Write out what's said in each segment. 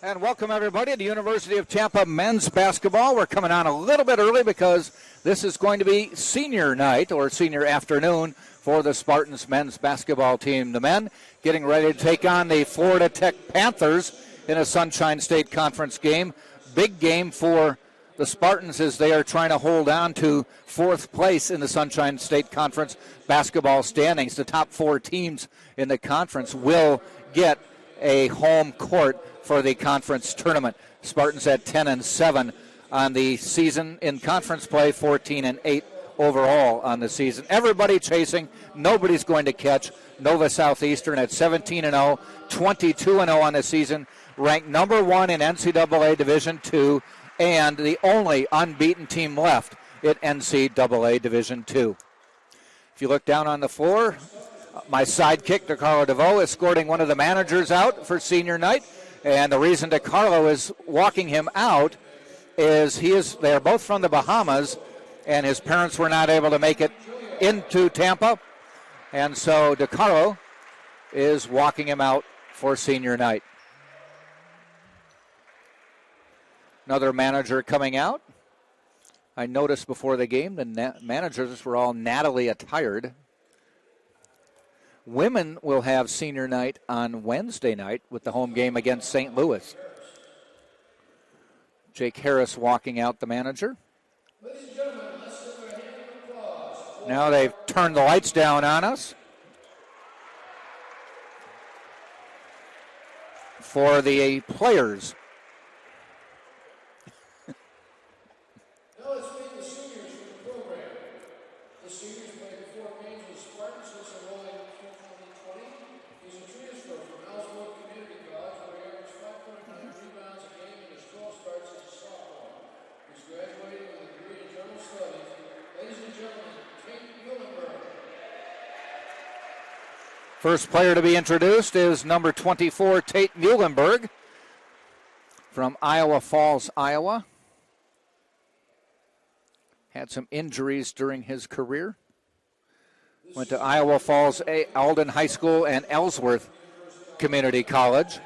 And welcome, everybody, to the University of Tampa men's basketball. We're coming on a little bit early because this is going to be senior night or senior afternoon for the Spartans men's basketball team. The men getting ready to take on the Florida Tech Panthers in a Sunshine State Conference game. Big game for the Spartans as they are trying to hold on to fourth place in the Sunshine State Conference basketball standings. The top four teams in the conference will get a home court for the conference tournament. Spartans at 10-7 on the season in conference play, 14-8 overall on the season. Everybody chasing, nobody's going to catch. Nova Southeastern at 17-0, 22-0 on the season, ranked number one in NCAA Division II, and the only unbeaten team left at NCAA Division II. If you look down on the floor, my sidekick, DeCarlo DeVoe, escorting one of the managers out for senior night. And the reason DeCarlo is walking him out is they are both from the Bahamas, and his parents were not able to make it into Tampa. And so DeCarlo is walking him out for senior night. Another manager coming out. I noticed before the game the managers were all Natalie attired. Women will have senior night on Wednesday night with the home game against St. Louis. Jake Harris walking out, the manager. Now they've turned the lights down on us for the players. First player to be introduced is number 24, Tate Muhlenberg from Iowa Falls, Iowa. Had some injuries during his career. Went to Iowa Falls, Alden High School, and Ellsworth Community College.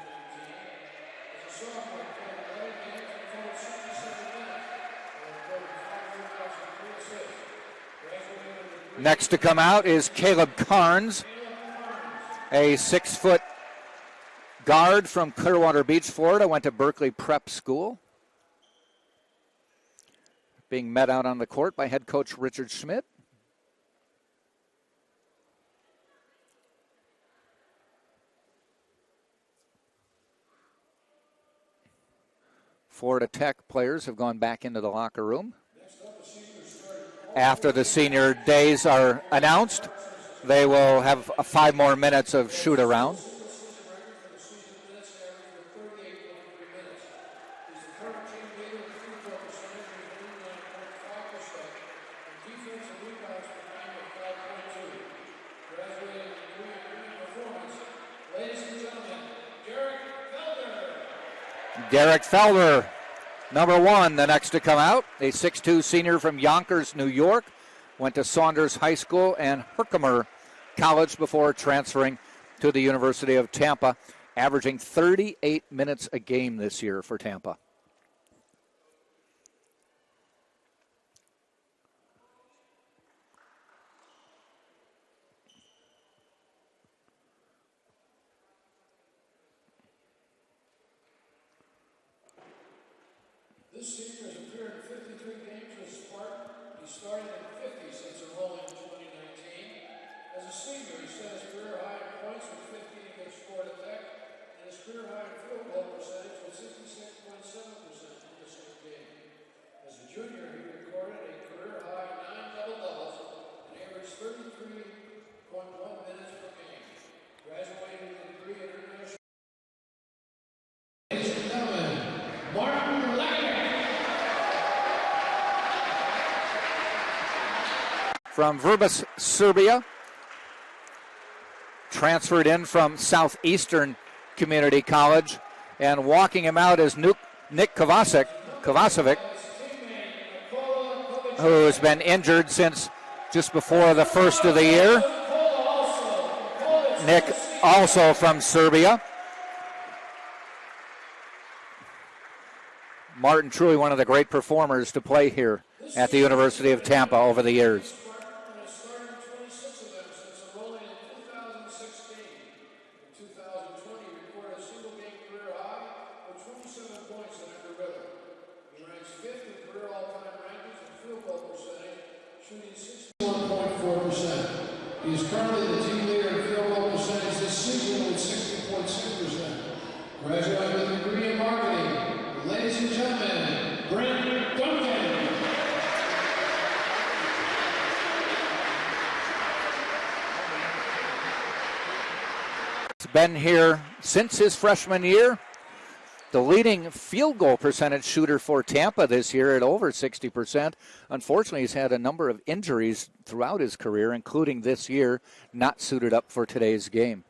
Next to come out is Caleb Carnes, a 6-foot guard from Clearwater Beach, Florida. Went to Berkeley Prep School. Being met out on the court by head coach Richard Schmidt. Florida Tech players have gone back into the locker room. After the senior days are announced, they will have 5 more minutes of shoot around. Derek Felder, number 1, the next to come out, a 6'2 senior from Yonkers, New York. Went to Saunders High School and Herkimer College before transferring to the University of Tampa, averaging 38 minutes a game this year for Tampa. This senior has appeared in 53 games with Spartan. He started in 50 since enrolling in 2019. As a senior, he set his career high in points with 15 against Florida Tech, and his career high in field goal percentage was 66.7% in the same game. As a junior, he recorded a career high 9 double-doubles and averaged 33.1 minutes per game. Graduated with a degree in international. Ladies and gentlemen, Martin Langer. From Vrbas, Serbia, transferred in from Southeastern Community College, and walking him out is Nick Kovacevic, who has been injured since just before the first of the year. Nick, also from Serbia. Martin, truly one of the great performers to play here at the University of Tampa over the years. Spartan has started 26 of them since enrolling in 2016. In 2020, he recorded a single-game career high with 27 points in Embry-Riddle. He ranks 5th in career all-time rankings in field goal percentage, shooting 61.4%. He is currently the team leader in field goal percentage this season with 60.6%. Graduating with a degree in marketing, ladies and gentlemen, Brent Duncan. He's been here since his freshman year. The leading field goal percentage shooter for Tampa this year at over 60%. Unfortunately, he's had a number of injuries throughout his career, including this year, not suited up for today's game.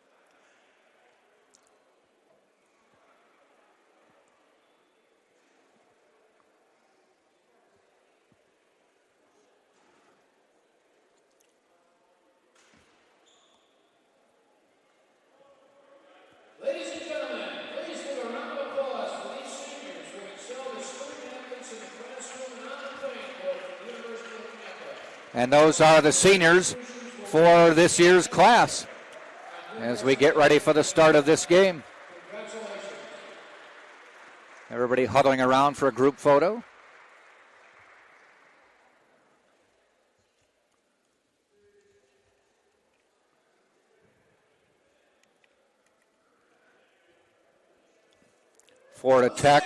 Ladies and gentlemen, please give a round of applause for these seniors who excelled as student athletes in the classroom and on the playing court at the University of Tampa. And those are the seniors for this year's class as we get ready for the start of this game. Congratulations. Everybody huddling around for a group photo. Florida Tech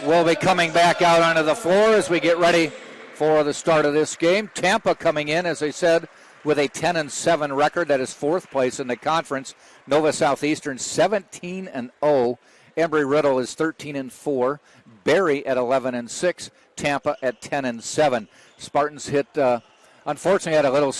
will be coming back out onto the floor as we get ready for the start of this game. Tampa coming in, as I said, with a 10-7 record. That is fourth place in the conference. Nova Southeastern 17-0. Embry-Riddle is 13-4. Berry at 11-6. Tampa at 10-7. Spartans unfortunately had a little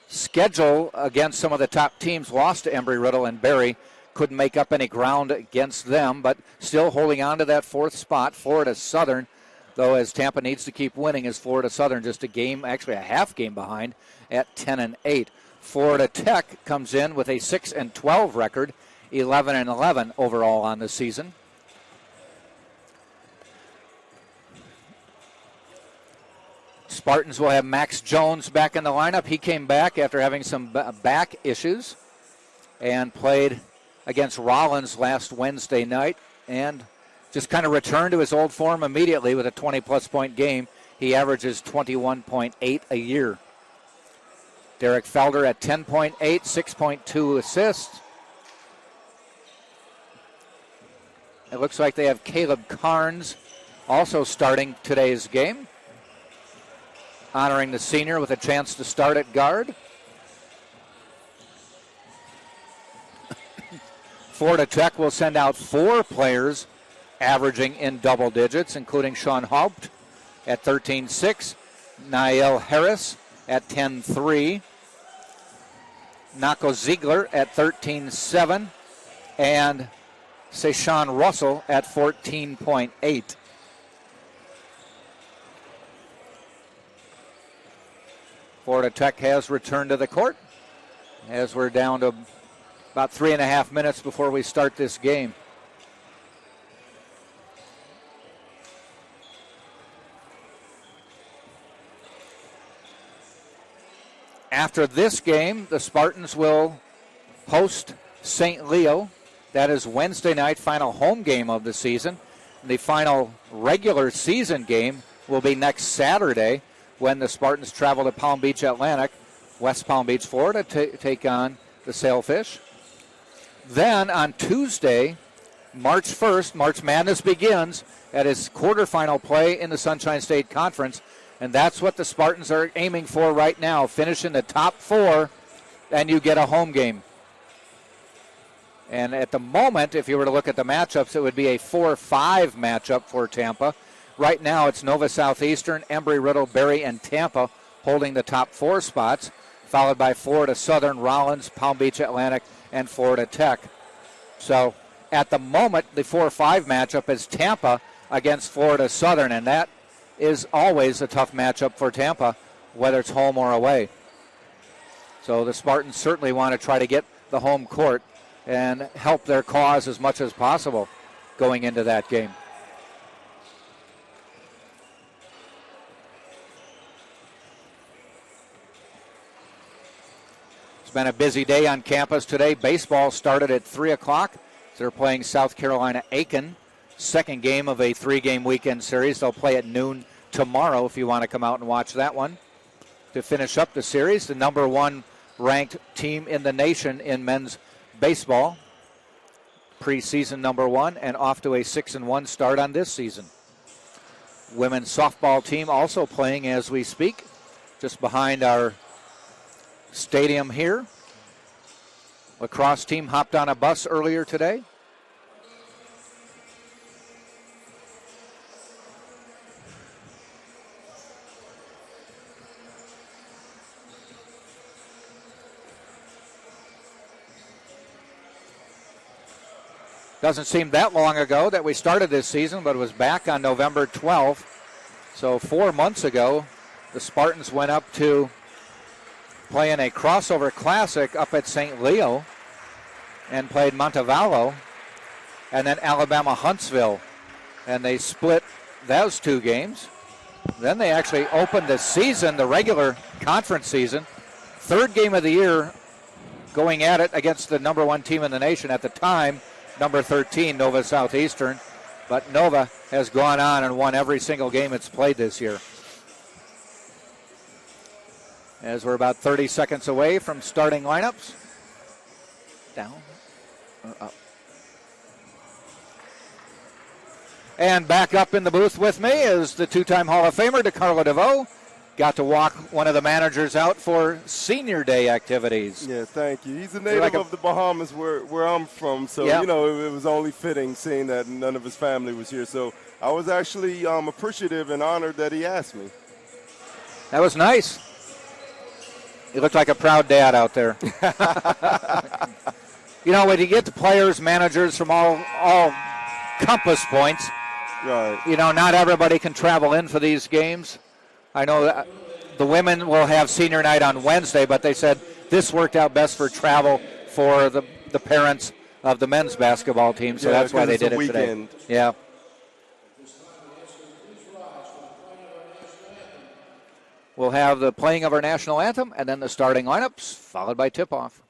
schedule against some of the top teams. Lost to Embry-Riddle and Berry. Couldn't make up any ground against them, but still holding on to that fourth spot. Florida Southern, though, as Tampa needs to keep winning, is Florida Southern just a half game behind at 10-8. Florida Tech comes in with a 6-12 record, 11-11 overall on the season. Spartans will have Max Jones back in the lineup. He came back after having some back issues and played against Rollins last Wednesday night and just kind of returned to his old form immediately with a 20-plus point game. He averages 21.8 a year. Derek Felder at 10.8, 6.2 assists. It looks like they have Caleb Carnes also starting today's game, honoring the senior with a chance to start at guard. Florida Tech will send out 4 players averaging in double digits, including Sean Haupt at 13-6, Niall Harris at 10-3, Nako Ziegler at 13-7, and Sean Russell at 14.8. Florida Tech has returned to the court as we're down to about 3.5 minutes before we start this game. After this game, the Spartans will host St. Leo. That is Wednesday night, final home game of the season. The final regular season game will be next Saturday when the Spartans travel to Palm Beach Atlantic, West Palm Beach, Florida, to take on the Sailfish. Then on Tuesday, March 1st, March Madness begins at its quarterfinal play in the Sunshine State Conference, and that's what the Spartans are aiming for right now, finish in the top 4, and you get a home game. And at the moment, if you were to look at the matchups, it would be a 4-5 matchup for Tampa. Right now, it's Nova Southeastern, Embry-Riddle, Berry, and Tampa holding the top 4 spots, followed by Florida Southern, Rollins, Palm Beach Atlantic, and Florida Tech. So at the moment, the 4-5 matchup is Tampa against Florida Southern, and that is always a tough matchup for Tampa, whether it's home or away. So the Spartans certainly want to try to get the home court and help their cause as much as possible going into that game. been a busy day on campus today. Baseball started at 3 o'clock. They're playing South Carolina Aiken. Second game of a 3-game weekend series. They'll play at noon tomorrow if you want to come out and watch that one. To finish up the series, the number 1 ranked team in the nation in men's baseball. Preseason number 1 and off to a 6-1 start on this season. Women's softball team also playing as we speak, just behind our stadium here. Lacrosse team hopped on a bus earlier today. Doesn't seem that long ago that we started this season, but it was back on November 12th. So 4 months ago, the Spartans went up to playing a crossover classic up at St. Leo and played Montevallo and then Alabama Huntsville. And they split those 2 games. Then they actually opened the season, the regular conference season. 3rd game of the year going at it against the number 1 team in the nation at the time, number 13, Nova Southeastern. But Nova has gone on and won every single game it's played this year. As we're about 30 seconds away from starting lineups. Down or up. And back up in the booth with me is the 2-time Hall of Famer, DeCarlo DeVoe. Got to walk one of the managers out for senior day activities. Yeah, thank you. He's a native of the Bahamas where I'm from, so, yeah. You know, it was only fitting seeing that none of his family was here. So I was actually appreciative and honored that he asked me. That was nice. You looked like a proud dad out there. You know, when you get the players, managers from all compass points, right? You know, not everybody can travel in for these games. I know that the women will have senior night on Wednesday, but they said this worked out best for travel for the parents of the men's basketball team, so that's why they did it weekend today. Yeah. We'll have the playing of our national anthem and then the starting lineups, followed by tip-off.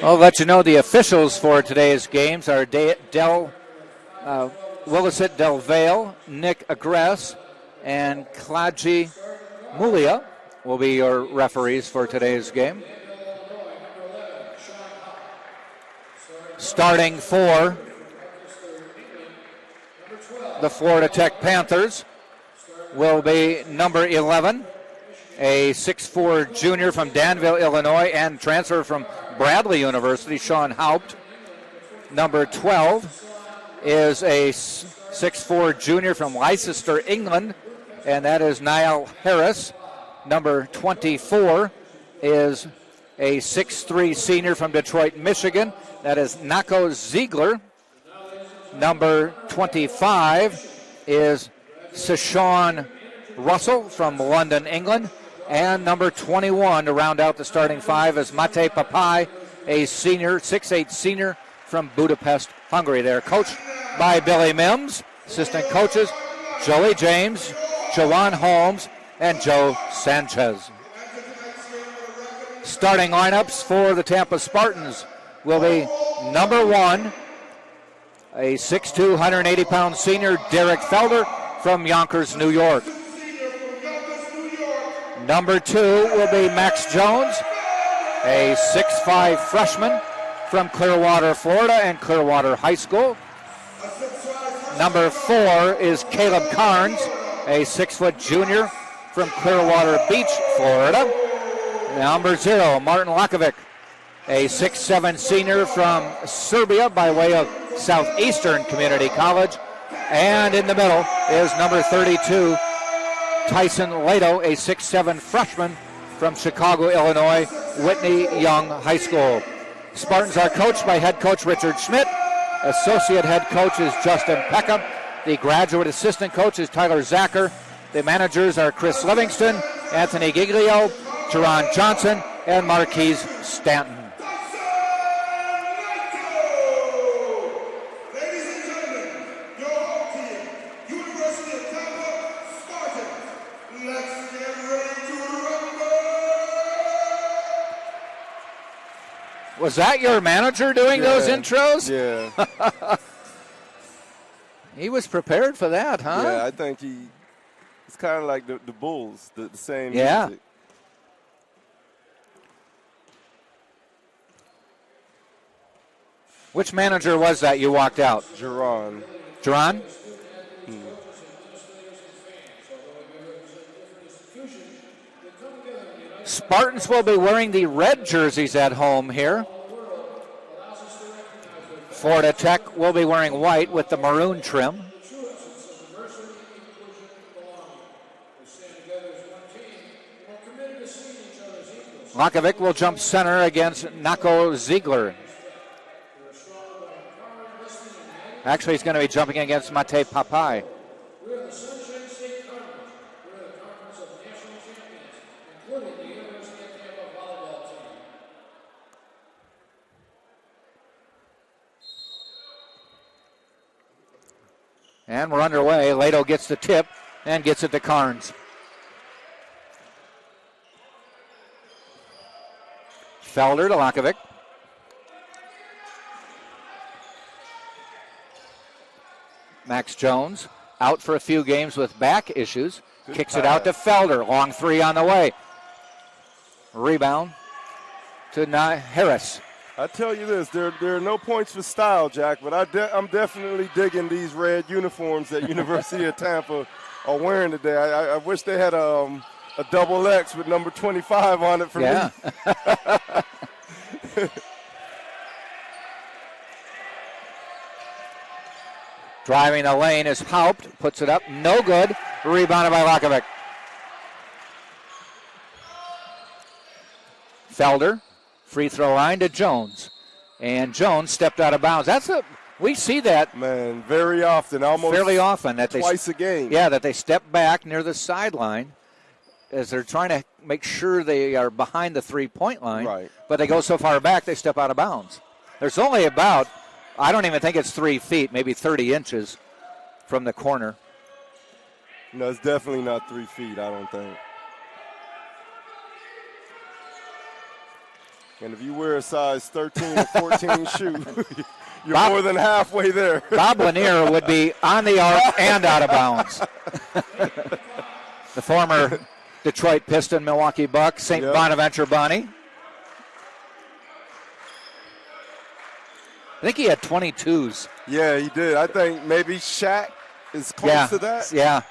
I'll let you know the officials for today's games are Willisett Del Valle, Nick Agress, and Klaji Mulia will be your referees for today's game. Starting for the Florida Tech Panthers will be number 11, a 6'4 junior from Danville, Illinois, and transfer from Bradley University, Sean Haupt. Number 12 is a 6'4 junior from Leicester, England, and that is Niall Harris. Number 24 is a 6'3 senior from Detroit, Michigan. That is Nako Ziegler. Number 25 is Sashawn Russell from London, England. And number 21 to round out the starting five is Mate Papai, a senior, 6'8 senior from Budapest, Hungary. They're coached by Billy Mims. Assistant coaches, Joey James, Jawan Holmes, and Joe Sanchez. Starting lineups for the Tampa Spartans will be number 1, a 6'2", 180-pound senior, Derek Felder from Yonkers, New York. Number 2 will be Max Jones, a 6'5" freshman from Clearwater, Florida, and Clearwater High School. Number 4 is Caleb Carnes, a 6-foot junior from Clearwater Beach, Florida. Number 0, Martin Lakovic, a 6'7" senior from Serbia by way of Southeastern Community College. And in the middle is number 32, Tyson Lato, a 6'7" freshman from Chicago, Illinois, Whitney Young High School. Spartans are coached by head coach Richard Schmidt. Associate head coach is Justin Peckham. The graduate assistant coach is Tyler Zacher. The managers are Chris Livingston, Anthony Giglio, Teron Johnson, and Marquise Stanton. Ladies and gentlemen, your home team, University of Tampa Spartans. Let's get ready to rumble! Was that your manager doing those intros? Yeah. He was prepared for that, huh? Yeah, I think it's kind of like the Bulls, the same Yeah. music. Which manager was that you walked out? Jerron. Jerron? Spartans will be wearing the red jerseys at home here. Florida Tech will be wearing white with the maroon trim. Lakovic will jump center against Nako Ziegler. Actually, he's going to be jumping against Mate Papai. We're the Sunshine State Cardinals. We're the conference of national champions, including the University of Tampa volleyball team. And we're underway. Lato gets the tip and gets it to Carnes. Felder to Lakovic. Max Jones out for a few games with back issues. Kicks it out to Felder. Long three on the way. Rebound to Harris. I tell you this, there are no points for style, Jack, but I'm definitely digging these red uniforms that University of Tampa are wearing today. I wish they had a double X with number 25 on it for me. Driving the lane is Haupt. Puts it up. No good. Rebounded by Lakovic. Felder. Free throw line to Jones. And Jones stepped out of bounds. We see that. Man, very often. Almost fairly often. That twice a game. Yeah, that they step back near the sideline as they're trying to make sure they are behind the three-point line. Right. But they go so far back, they step out of bounds. There's only about, I don't even think it's 3 feet, maybe 30 inches from the corner. No, it's definitely not 3 feet, I don't think. And if you wear a size 13 or 14 shoe, you're more than halfway there. Bob Lanier would be on the arc and out of bounds. The former Detroit Piston, Milwaukee Buck, St. Bonaventure Bonnie. I think he had 22s. Yeah, he did. I think maybe Shaq is close to that. Yeah.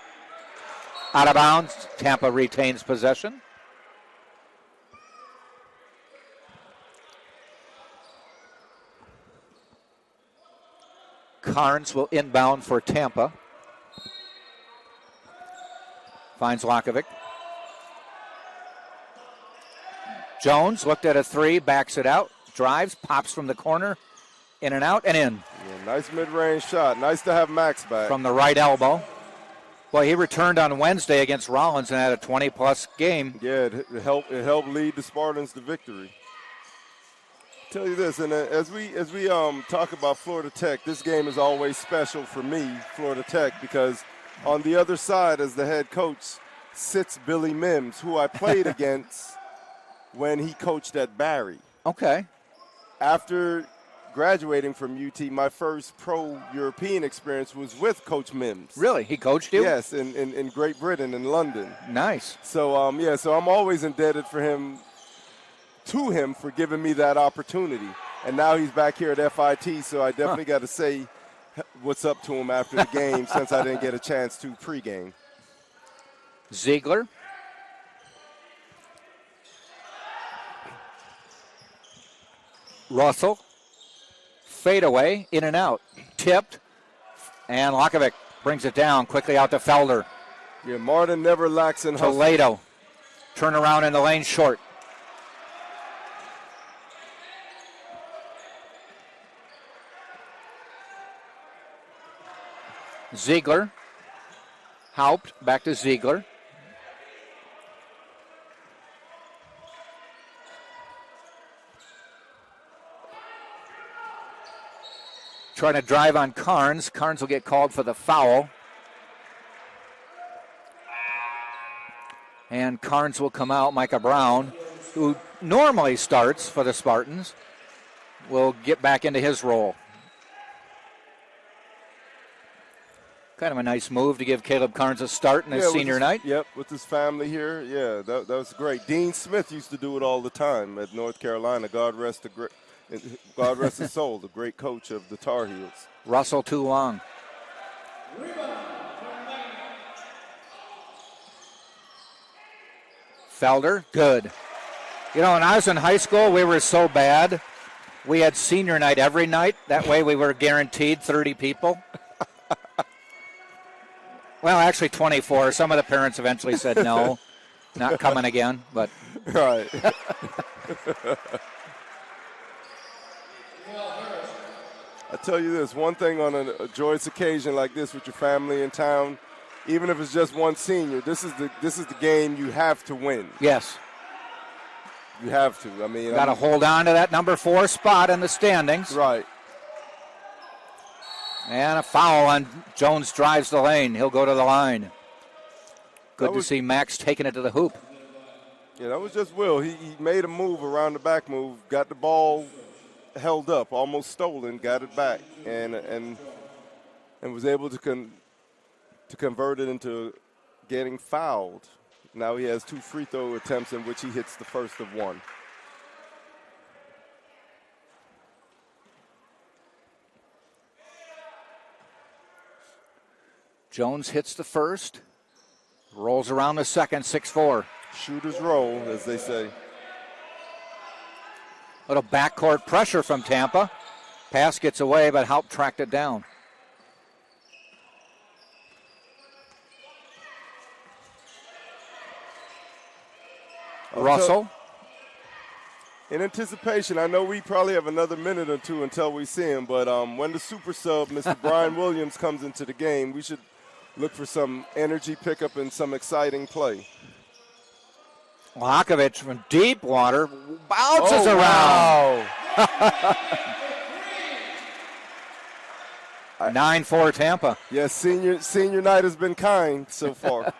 Out of bounds. Tampa retains possession. Carnes will inbound for Tampa. Finds Lakovic. Jones looked at a three, backs it out, drives, pops from the corner, in and out, and in. Yeah, nice mid-range shot. Nice to have Max back. From the right elbow. Well, he returned on Wednesday against Rollins and had a 20-plus game. Yeah, it helped lead the Spartans to victory. tell you this, and as we talk about Florida Tech, this game is always special for me, Florida Tech, because on the other side as the head coach sits Billy Mims, who I played against when he coached at Barry. Okay. After graduating from UT, my first pro-European experience was with Coach Mims. Really? He coached you? Yes, in Great Britain, in London. Nice. So, so I'm always indebted to him for giving me that opportunity. And now he's back here at FIT, so I definitely got to say what's up to him after the game since I didn't get a chance to pregame. Ziegler. Russell. Fadeaway, in and out. Tipped. And Lakovic brings it down quickly out to Felder. Yeah, Martin never lacks in hustle. Toledo. Turn around in the lane short. Ziegler. Haupt back to Ziegler. Trying to drive on Carnes. Carnes will get called for the foul. And Carnes will come out. Micah Brown, who normally starts for the Spartans, will get back into his role. Kind of a nice move to give Caleb Carnes a start in his senior night. Yep, with his family here. Yeah, that was great. Dean Smith used to do it all the time at North Carolina. God rest his soul, the great coach of the Tar Heels. Russell too long. Felder, good. You know, when I was in high school, we were so bad. We had senior night every night. That way we were guaranteed 30 people. Well, actually 24. Some of the parents eventually said no, not coming again. But right. I tell you this, one thing on a joyous occasion like this with your family in town, even if it's just one senior, this is the game you have to win. Yes. You have to. I mean, got to hold on to that number 4 spot in the standings. Right. And a foul on Jones drives the lane. He'll go to the line. Good to see Max taking it to the hoop. Yeah, that was just Will. He made a move around the back move, got the ball held up, almost stolen, got it back, and was able to convert it into getting fouled. Now he has 2 free throw attempts in which he hits the first of one. Jones hits the first, rolls around the second, 6-4. Shooters roll, as they say. Little backcourt pressure from Tampa. Pass gets away, but Haupt tracked it down. Russell. In anticipation, I know we probably have another minute or two until we see him, but when the super sub, Mr. Brian Williams, comes into the game, we should look for some energy pickup and some exciting play. Lakovic from deep water bounces around. Wow. 9-4 Tampa. Yes, senior night has been kind so far.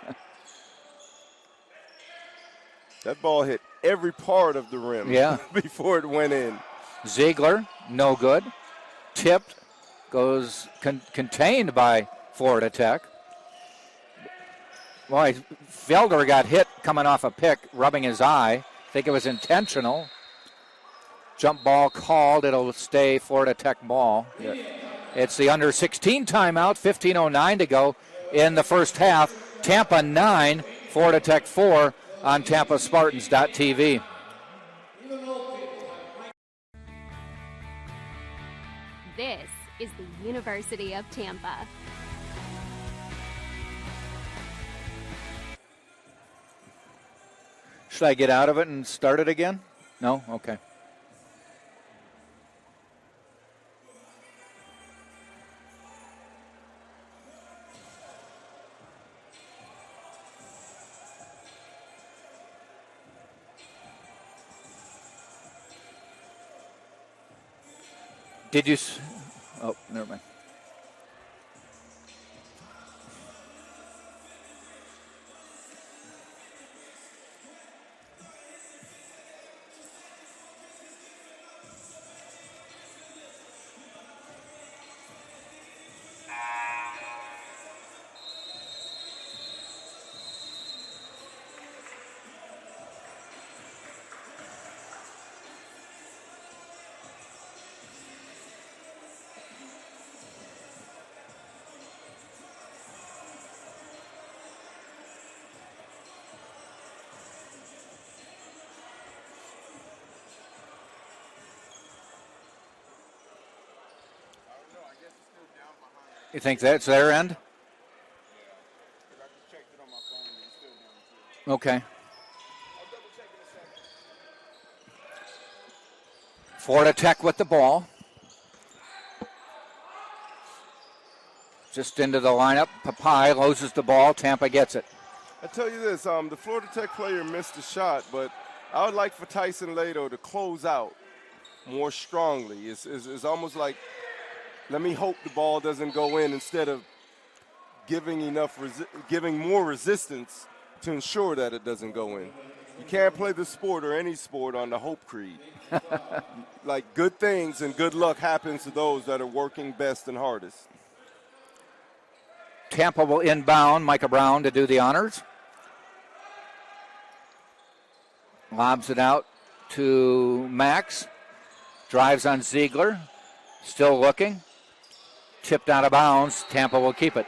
That ball hit every part of the rim before it went in. Ziegler, no good. Tipped, goes contained by Florida Tech. Boy, Felder got hit coming off a pick, rubbing his eye. I think it was intentional. Jump ball called. It'll stay Florida Tech ball. Yeah. It's the under 16 timeout, 15:09 to go in the first half. Tampa 9, Florida Tech 4 on TampaSpartans.tv. This is the University of Tampa. Should I get out of it and start it again? No? Okay. Did you? Oh, never mind. You think that's their end? Okay. Florida Tech with the ball. Just into the lineup. Papai loses the ball. Tampa gets it. I tell you this, the Florida Tech player missed a shot, but I would like for Tyson Lato to close out more strongly. It's almost like, let me hope the ball doesn't go in instead of giving more resistance to ensure that it doesn't go in. You can't play the sport or any sport on the hope creed. Like, good things and good luck happens to those that are working best and hardest. Tampa will inbound. Micah Brown to do the honors. Lobs it out to Max. Drives on Ziegler. Still looking. Tipped out of bounds. Tampa will keep it.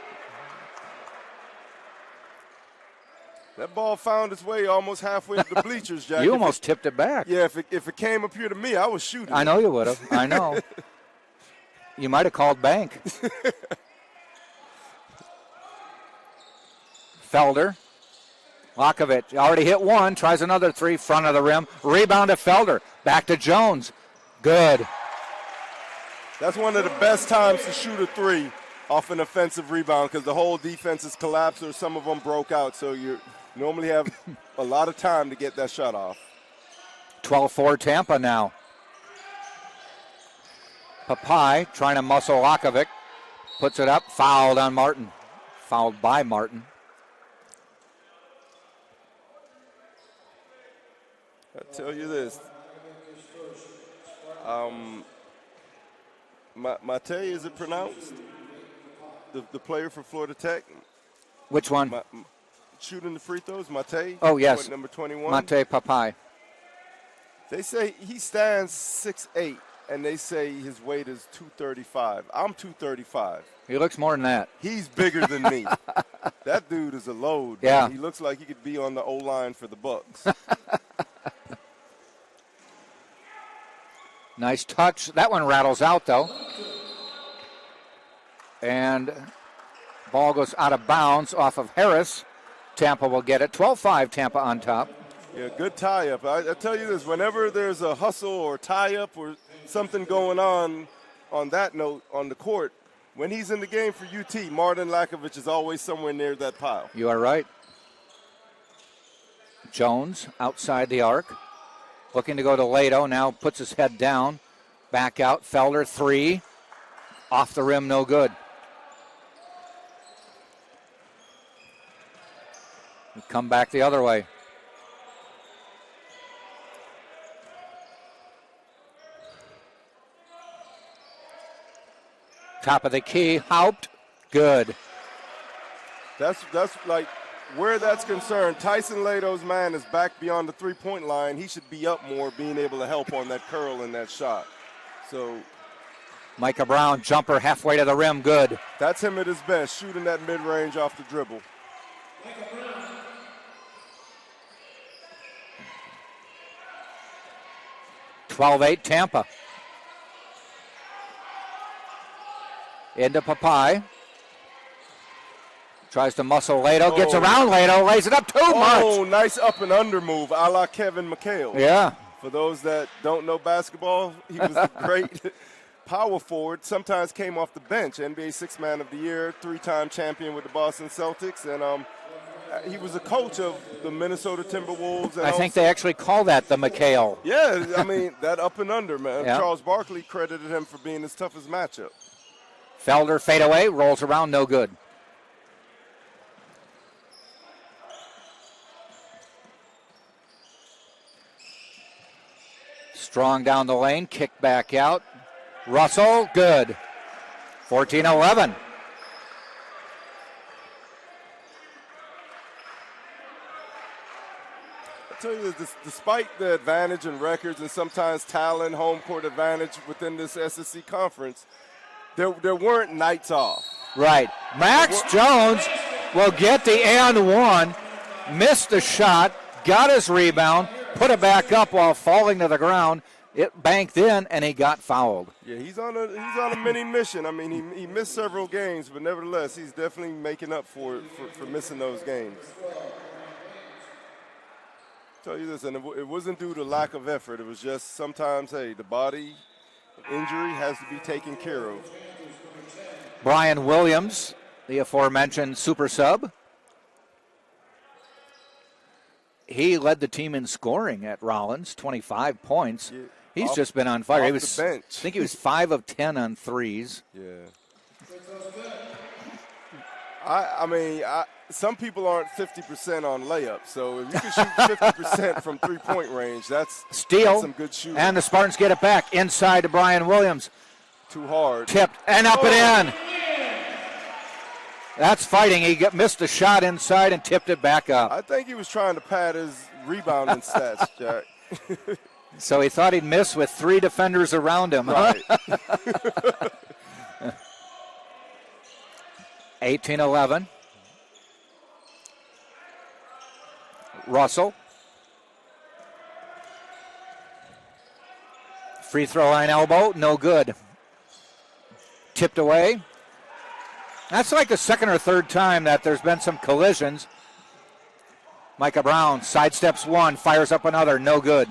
That ball found its way almost halfway to the bleachers, Jack. You almost tipped it back. Yeah, if it came up here to me, I was shooting. I know you would have. I know. You might have called bank. Felder. Lakovic already hit one. Tries another three. Front of the rim. Rebound to Felder. Back to Jones. Good. That's one of the best times to shoot a three off an offensive rebound because the whole defense is collapsed or some of them broke out. So you normally have a lot of time to get that shot off. 12-4 Tampa now. Papai trying to muscle Lakovic. Puts it up. Fouled on Martin. Fouled by Martin. I tell you this. Mate, is it pronounced? The player for Florida Tech? Which one? Shooting the free throws, Mate. Oh, yes. Number 21. Mate Papai. They say he stands 6'8", and they say his weight is 235. I'm 235. He looks more than that. He's bigger than me. That dude is a load. Yeah. Man. He looks like he could be on the O-line for the Bucks. Nice touch. That one rattles out, though. And ball goes out of bounds off of Harris. Tampa will get it. 12-5, Tampa on top. Yeah, good tie-up. I tell you this, whenever there's a hustle or tie-up or something going on that note on the court, when he's in the game for UT, Martin Lakovic is always somewhere near that pile. You are right. Jones outside the arc. Looking to go to Lato. Now puts his head down. Back out. Felder, three. Off the rim, no good. Come back the other way. Top of the key. Haupt. Good. That's like where that's concerned. Tyson Lato's man is back beyond the three-point line. He should be up more, being able to help on that curl and that shot. So Micah Brown, jumper halfway to the rim, good. that's him at his best, shooting that mid-range off the dribble. 12-8 Tampa. Into Papai. Tries to muscle Lato, gets around Lato, lays it up too much. Oh, nice up and under move, a la Kevin McHale. Yeah. For those that don't know basketball, he was a great power forward, sometimes came off the bench, NBA Sixth Man of the Year, three-time champion with the Boston Celtics, and he was a coach of the Minnesota Timberwolves. And I think they actually call that the McHale. Yeah, I mean, that up and under, man. Yeah. Charles Barkley credited him for being his toughest matchup. Felder fade away, rolls around, no good. Strong down the lane, kick back out. Russell, good. 14-11. I tell you this, despite the advantage in records and sometimes talent, home court advantage within this SEC conference, there weren't nights off. Right. Max Jones will get the and one, missed the shot, got his rebound, put it back up while falling to the ground. It banked in, and he got fouled. Yeah, he's on a mini mission. I mean, he missed several games, but nevertheless, he's definitely making up for it for missing those games. Tell you this, and it wasn't due to lack of effort. It was just sometimes, hey, the body injury has to be taken care of. Brian Williams, the aforementioned super sub. He led the team in scoring at Rollins, 25 points. Yeah, He's just been on fire. He was, the bench. I think he was 5 of 10 on threes. Yeah. I mean, some people aren't 50% on layups, so if you can shoot 50% from three-point range, that's some good shooting. And the Spartans get it back inside to Brian Williams. Too hard. Tipped and up and in. That's fighting. He missed the shot inside and tipped it back up. I think he was trying to pad his rebounding stats, Jack. So he thought he'd miss with 3 defenders around him. Right. 18-11. Russell. Free throw line elbow, no good. Tipped away. That's like the second or third time that there's been some collisions. Micah Brown sidesteps one, fires up another, no good.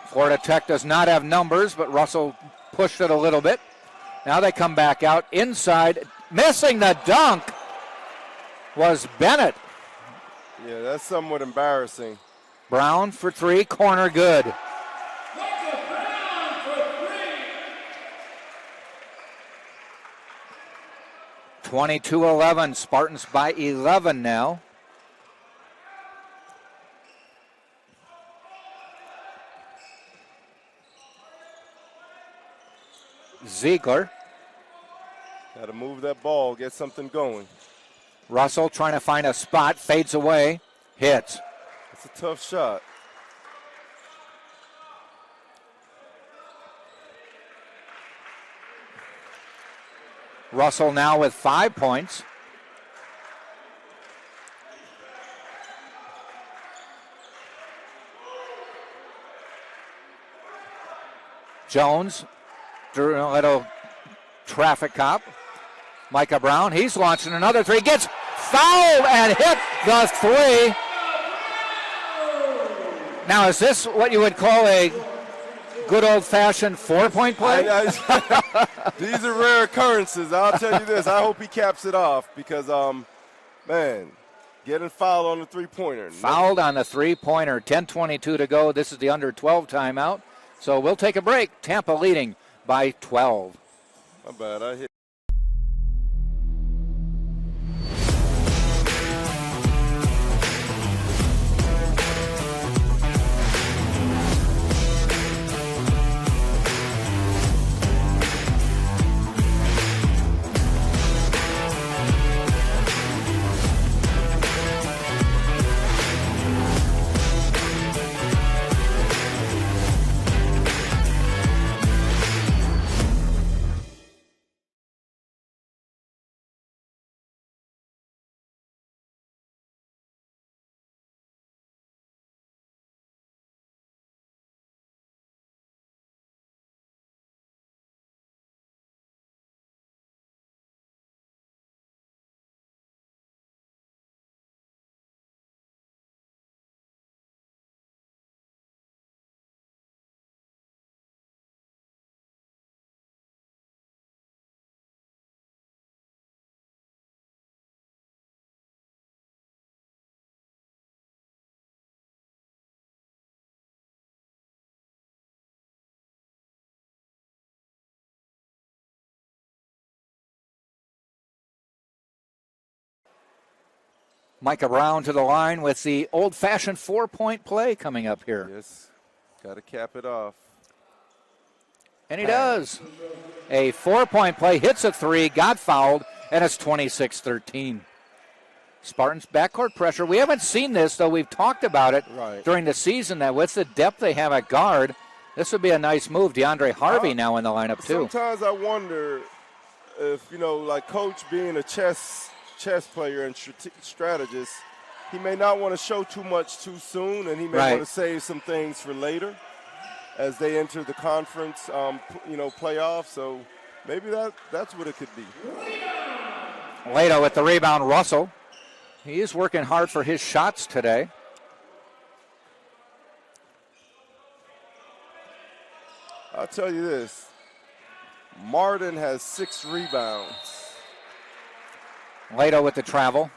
Florida Tech does not have numbers, but Russell pushed it a little bit. Now they come back out inside. Missing the dunk was Bennett. Yeah, that's somewhat embarrassing. Brown for 3, corner good. 22-11, Spartans by 11 now. Ziegler. Got to move that ball, get something going. Russell trying to find a spot, fades away, hits. It's a tough shot. Russell now with 5 points. Jones, drew a little traffic cop. Micah Brown, he's launching another 3, gets fouled and hit the 3. Now, is this what you would call a good old-fashioned 4-point play? These are rare occurrences. I'll tell you this. I hope he caps it off because, man, getting fouled on the three-pointer. Fouled on the three-pointer. 10:22 to go. This is the under 12 timeout. So we'll take a break. Tampa leading by 12. My bad. I hit. Micah Brown to the line with the old-fashioned 4-point play coming up here. Yes, got to cap it off. And he does. A 4-point play, hits a 3, got fouled, and it's 26-13. Spartans backcourt pressure. We haven't seen this, though we've talked about it during the season, that with the depth they have at guard, this would be a nice move. DeAndre Harvey now in the lineup, too. Sometimes I wonder if, like Coach being a chess player and strategist, he may not want to show too much too soon, and he may want to save some things for later as they enter the conference, playoffs. So maybe that's what it could be. Lato with the rebound, Russell. He is working hard for his shots today. I'll tell you this. Martin has 6 rebounds. Lato with the travel.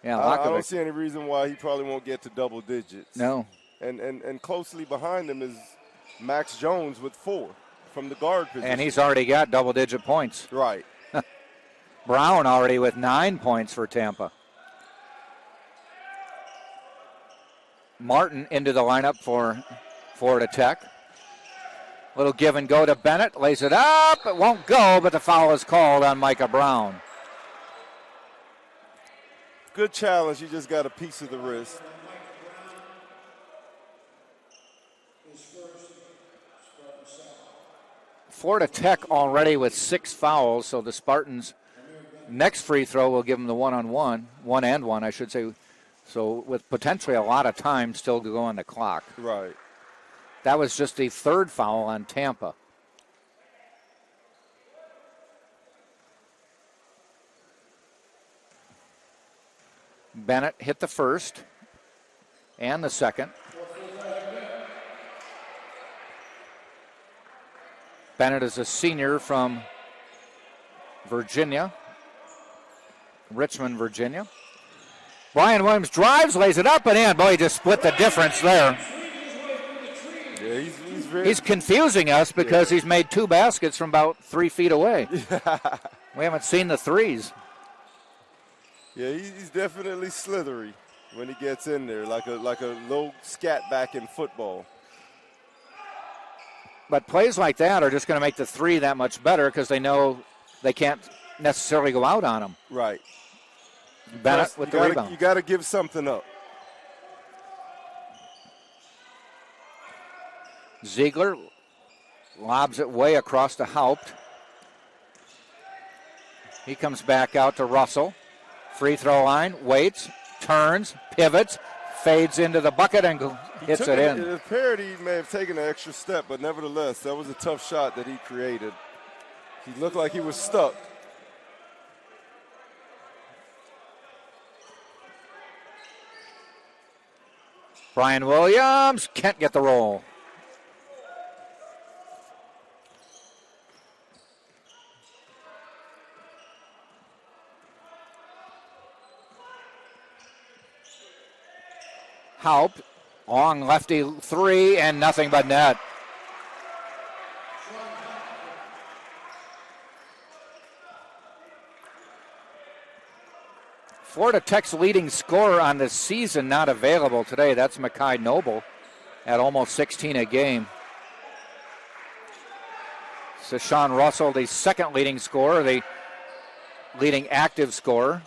Yeah, I don't see any reason why he probably won't get to double digits. No. And closely behind him is Max Jones with 4 from the guard position. And he's already got double-digit points. Right. Brown already with 9 points for Tampa. Martin into the lineup for Florida Tech. Little give and go to Bennett. Lays it up. It won't go, but the foul is called on Micah Brown. Good challenge. You just got a piece of the wrist. Florida Tech already with 6 fouls, so the Spartans' next free throw will give them the one-and-one, I should say. So with potentially a lot of time still to go on the clock. Right. That was just the 3rd foul on Tampa. Bennett hit the first and the second. Bennett is a senior from Virginia, Richmond, Virginia. Brian Williams drives, lays it up and in. Boy, he just split the difference there. Yeah, he's confusing us because he's made 2 baskets from about 3 feet away. We haven't seen the threes. Yeah, he's definitely slithery when he gets in there, like a little scat back in football. But plays like that are just going to make the 3 that much better because they know they can't necessarily go out on him. Right. Bennett with the rebound. You got to give something up. Ziegler lobs it way across to Haupt. He comes back out to Russell. Free throw line, waits, turns, pivots, fades into the bucket and hits it in. It appeared he may have taken an extra step, but nevertheless, that was a tough shot that he created. He looked like he was stuck. Brian Williams can't get the roll. Haupt, long lefty 3 and nothing but net. Florida Tech's leading scorer on the season not available today. That's Mekhi Noble at almost 16 a game. So Sean Russell, the second leading scorer, the leading active scorer.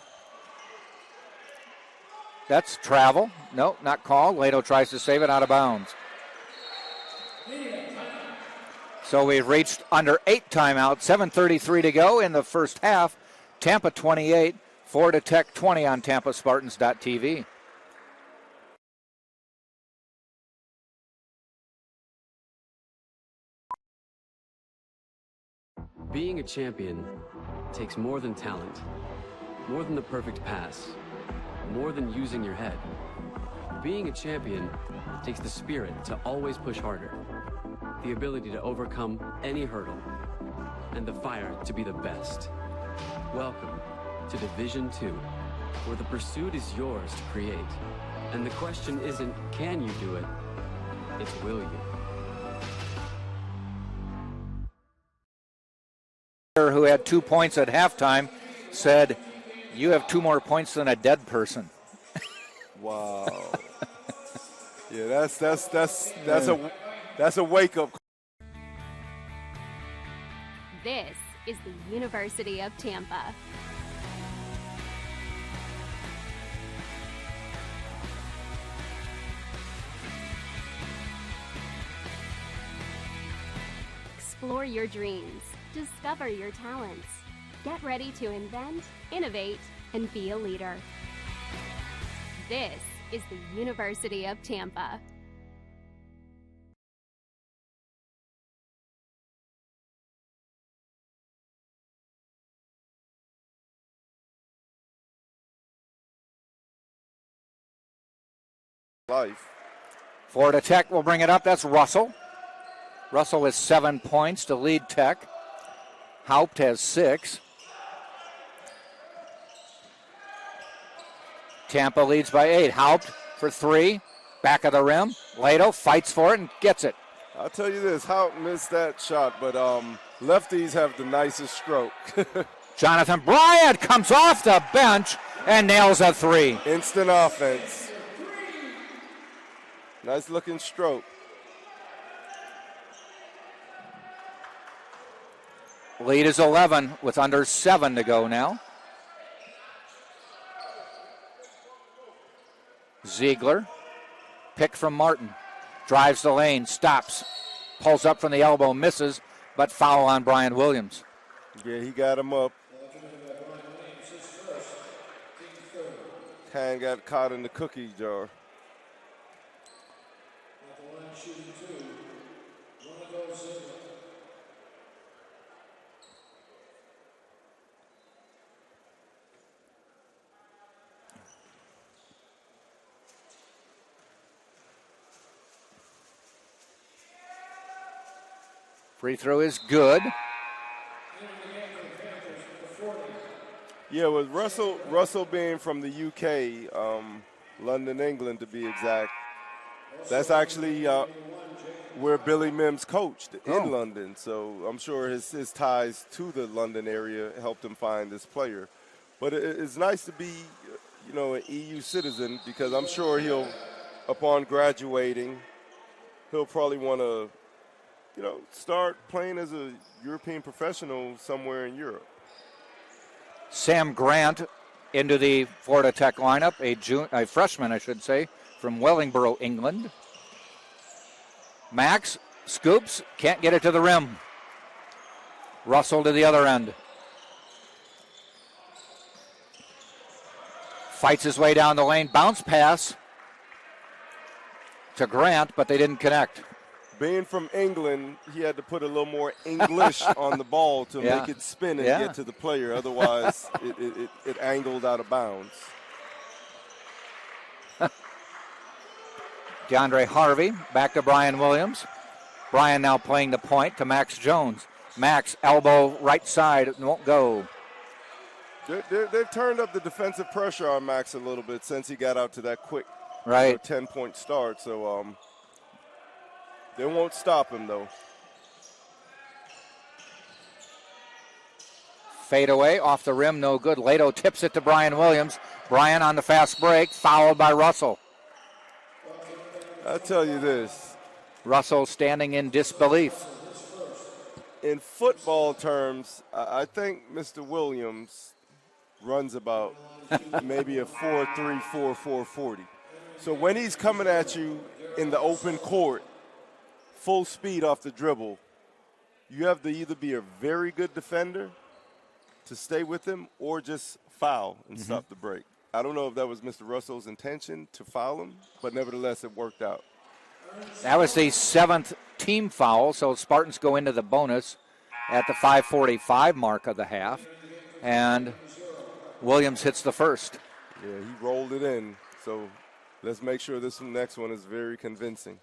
That's travel. No, not called. Lato tries to save it out of bounds. So we've reached under 8 timeouts. 7:33 to go in the first half. Tampa 28, Florida Tech 20 on TampaSpartans.tv. Being a champion takes more than talent, more than the perfect pass, more than using your head. Being a champion takes the spirit to always push harder, the ability to overcome any hurdle, and the fire to be the best. Welcome to Division II, where the pursuit is yours to create. And the question isn't, can you do it? It's, will you? Who had 2 points at halftime said You have 2 more points than a dead person. Wow. Yeah, that's a wake up. This is the University of Tampa. Explore your dreams. Discover your talents. Get ready to invent, innovate, and be a leader. This is the University of Tampa. Life. Florida Tech will bring it up. That's Russell. Russell with 7 points to lead Tech. Haupt has 6. Tampa leads by 8. Haupt for 3. Back of the rim. Lato fights for it and gets it. I'll tell you this, Haupt missed that shot, but lefties have the nicest stroke. Jonathan Bryant comes off the bench and nails a 3. Instant offense. Nice looking stroke. Lead is 11 with under 7 to go now. Ziegler, pick from Martin. Drives the lane, stops. Pulls up from the elbow, misses, but foul on Brian Williams. Yeah, he got him up. Hand got caught in the cookie jar. Free throw is good. Yeah, with Russell being from the UK, London, England to be exact, that's actually where Billy Mims coached in London. So I'm sure his ties to the London area helped him find this player. But it's nice to be, an EU citizen, because I'm sure upon graduating, he'll probably want to, start playing as a European professional somewhere in Europe. Sam Grant into the Florida Tech lineup, a freshman, I should say, from Wellingborough, England. Max scoops, can't get it to the rim. Russell to the other end. Fights his way down the lane, bounce pass to Grant, but they didn't connect. Being from England, he had to put a little more English on the ball to make it spin and get to the player. Otherwise, it angled out of bounds. DeAndre Harvey back to Brian Williams. Brian now playing the point to Max Jones. Max, elbow right side, won't go. They've turned up the defensive pressure on Max a little bit since he got out to that quick 10-point start. So they won't stop him, though. Fade away, off the rim, no good. Lato tips it to Brian Williams. Brian on the fast break, fouled by Russell. I'll tell you this. Russell standing in disbelief. In football terms, I think Mr. Williams runs about maybe a 4.3, 4.4 40. So when he's coming at you in the open court, full speed off the dribble, you have to either be a very good defender to stay with him or just foul and stop the break. I don't know if that was Mr. Russell's intention to foul him, but nevertheless it worked out. That was the 7th team foul, so Spartans go into the bonus at the 5:45 mark of the half, and Williams hits the first. Yeah, he rolled it in, so let's make sure this next one is very convincing.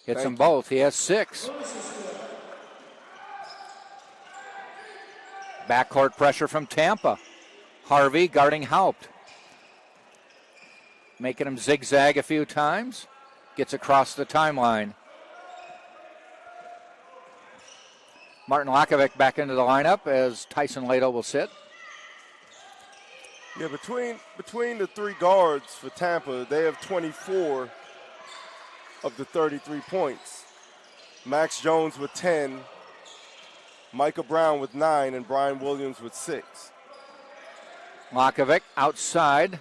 Hits them both. He has 6. Backcourt pressure from Tampa. Harvey guarding Haupt. Making him zigzag a few times. Gets across the timeline. Martin Lakovic back into the lineup as Tyson Lato will sit. Yeah, between the three guards for Tampa, they have 24 of the 33 points. Max Jones with 10, Micah Brown with 9, and Brian Williams with 6. Lakovic outside.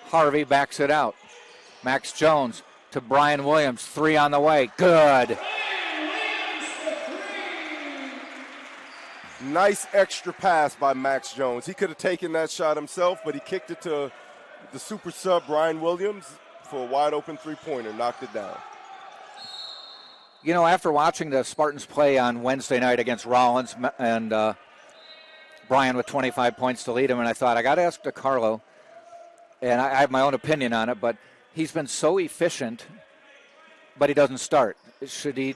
Harvey backs it out. Max Jones to Brian Williams. 3 on the way. Good. Nice extra pass by Max Jones. He could have taken that shot himself, but he kicked it to the super sub, Brian Williams, for a wide open three-pointer, knocked it down. You know, after watching the Spartans play on Wednesday night against Rollins and Brian with 25 points to lead him, and I thought, I got to ask DeCarlo, and I have my own opinion on it, but he's been so efficient, but he doesn't start.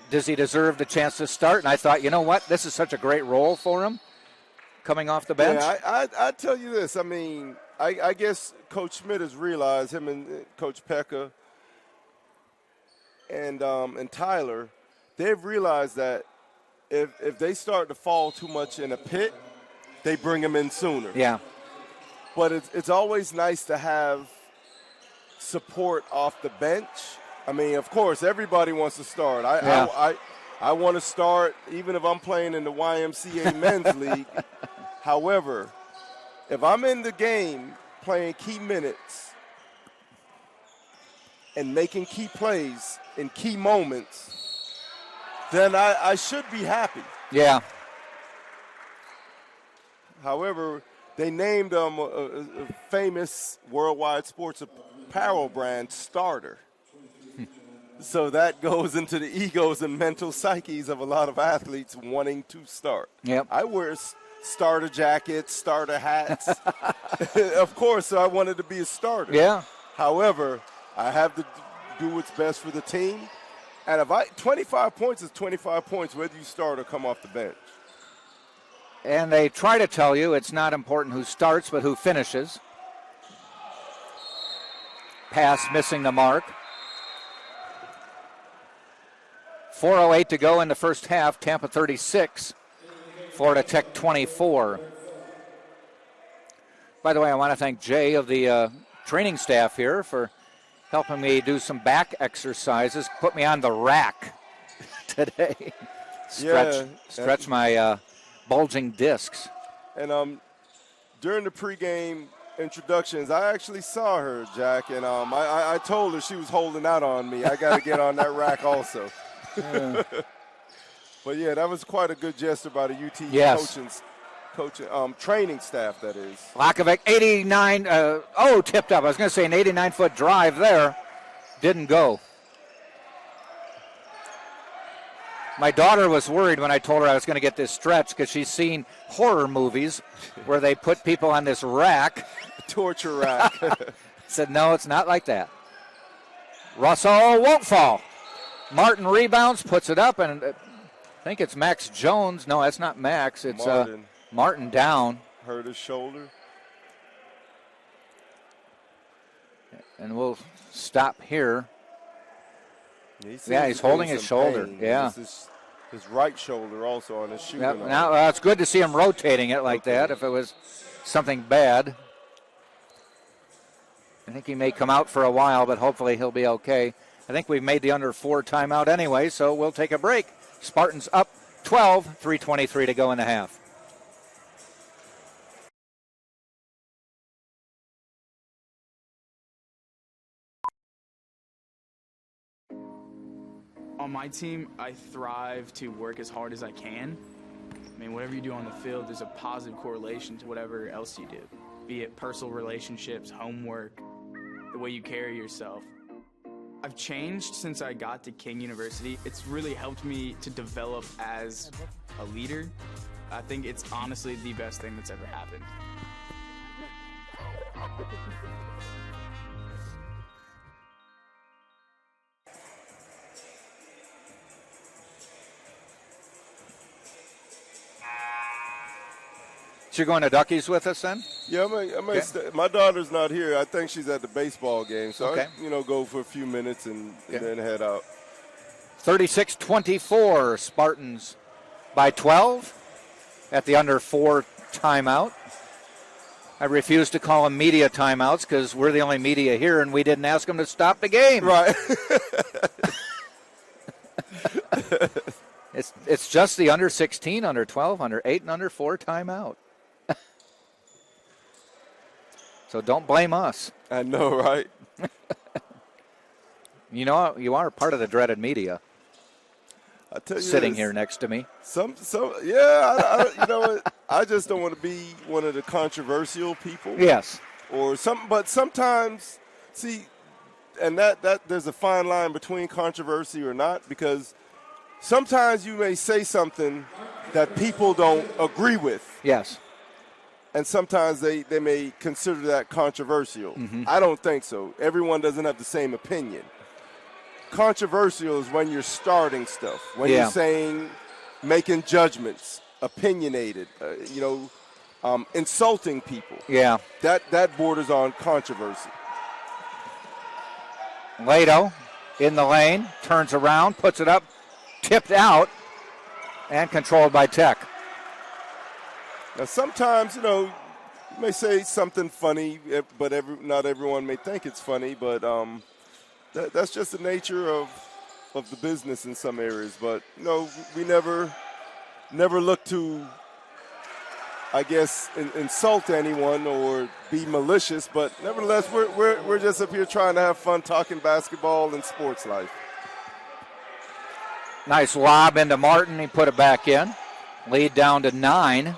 Does he deserve the chance to start? And I thought, you know what? This is such a great role for him coming off the bench. Yeah, I tell you this. I mean, I guess Coach Schmidt has realized, him and Coach Pekka and Tyler, they've realized that if they start to fall too much in a pit, they bring him in sooner. Yeah. But it's always nice to have support off the bench. I mean, of course, everybody wants to start. I want to start even if I'm playing in the YMCA men's league. However, if I'm in the game playing key minutes and making key plays in key moments, then I should be happy. Yeah. However, they named a famous worldwide sports apparel brand starter. So that goes into the egos and mental psyches of a lot of athletes wanting to start. Yep. I wear starter jackets, starter hats. Of course, I wanted to be a starter. Yeah. However, I have to do what's best for the team. And 25 points is 25 points, whether you start or come off the bench. And they try to tell you it's not important who starts, but who finishes. Pass missing the mark. 4:08 to go in the first half. Tampa 36, Florida Tech 24. By the way, I want to thank Jay of the training staff here for helping me do some back exercises. Put me on the rack today. Stretch my bulging discs. And during the pregame introductions, I actually saw her, Jack, and I told her she was holding out on me. I got to get on that rack also. Yeah. But yeah, that was quite a good gesture by the UT training staff, that is. Lakovic, 89, tipped up. I was going to say an 89-foot drive there. Didn't go. My daughter was worried when I told her I was going to get this stretch because she's seen horror movies where they put people on this rack. Torture rack. Said, no, it's not like that. Russell won't fall. Martin rebounds, puts it up, and I think it's Max Jones. No, that's not Max. It's Martin down. Hurt his shoulder. And we'll stop here. He's holding his shoulder. Pain. Yeah. His right shoulder also on his shooting. Yep. Now it's good to see him rotating it like that. If it was something bad, I think he may come out for a while, but hopefully he'll be okay. I think we've made the under 4 timeout anyway, so we'll take a break. Spartans up 12, 3:23 to go in the half. On my team, I thrive to work as hard as I can. I mean, whatever you do on the field, there's a positive correlation to whatever else you do, be it personal relationships, homework, the way you carry yourself. I've changed since I got to King University. It's really helped me to develop as a leader. I think it's honestly the best thing that's ever happened. So you're going to Duckies with us then? Yeah, my daughter's not here. I think she's at the baseball game, so okay. I go for a few minutes and then head out. 36-24, Spartans by 12 at the under 4 timeout. I refuse to call them media timeouts because we're the only media here and we didn't ask them to stop the game. Right. It's just the under 16, under 12, under 8, and under 4 timeout. So don't blame us. I know, right? You know, you are part of the dreaded media. I tell you sitting this, here next to me. I you know what? I just don't want to be one of the controversial people. Yes. Or something, but sometimes, see, and that there's a fine line between controversy or not, because sometimes you may say something that people don't agree with. Yes. And sometimes they may consider that controversial. Mm-hmm. I don't think so. Everyone doesn't have the same opinion. Controversial is when you're starting stuff, when you're saying, making judgments, opinionated, insulting people. Yeah. That borders on controversy. Lato in the lane, turns around, puts it up, tipped out, and controlled by Tech. Now, sometimes, you may say something funny, but not everyone may think it's funny, but that's just the nature of the business in some areas. But, we never look to, I guess, insult anyone or be malicious, but nevertheless, we're just up here trying to have fun talking basketball and sports life. Nice lob into Martin. He put it back in. Lead down to 9.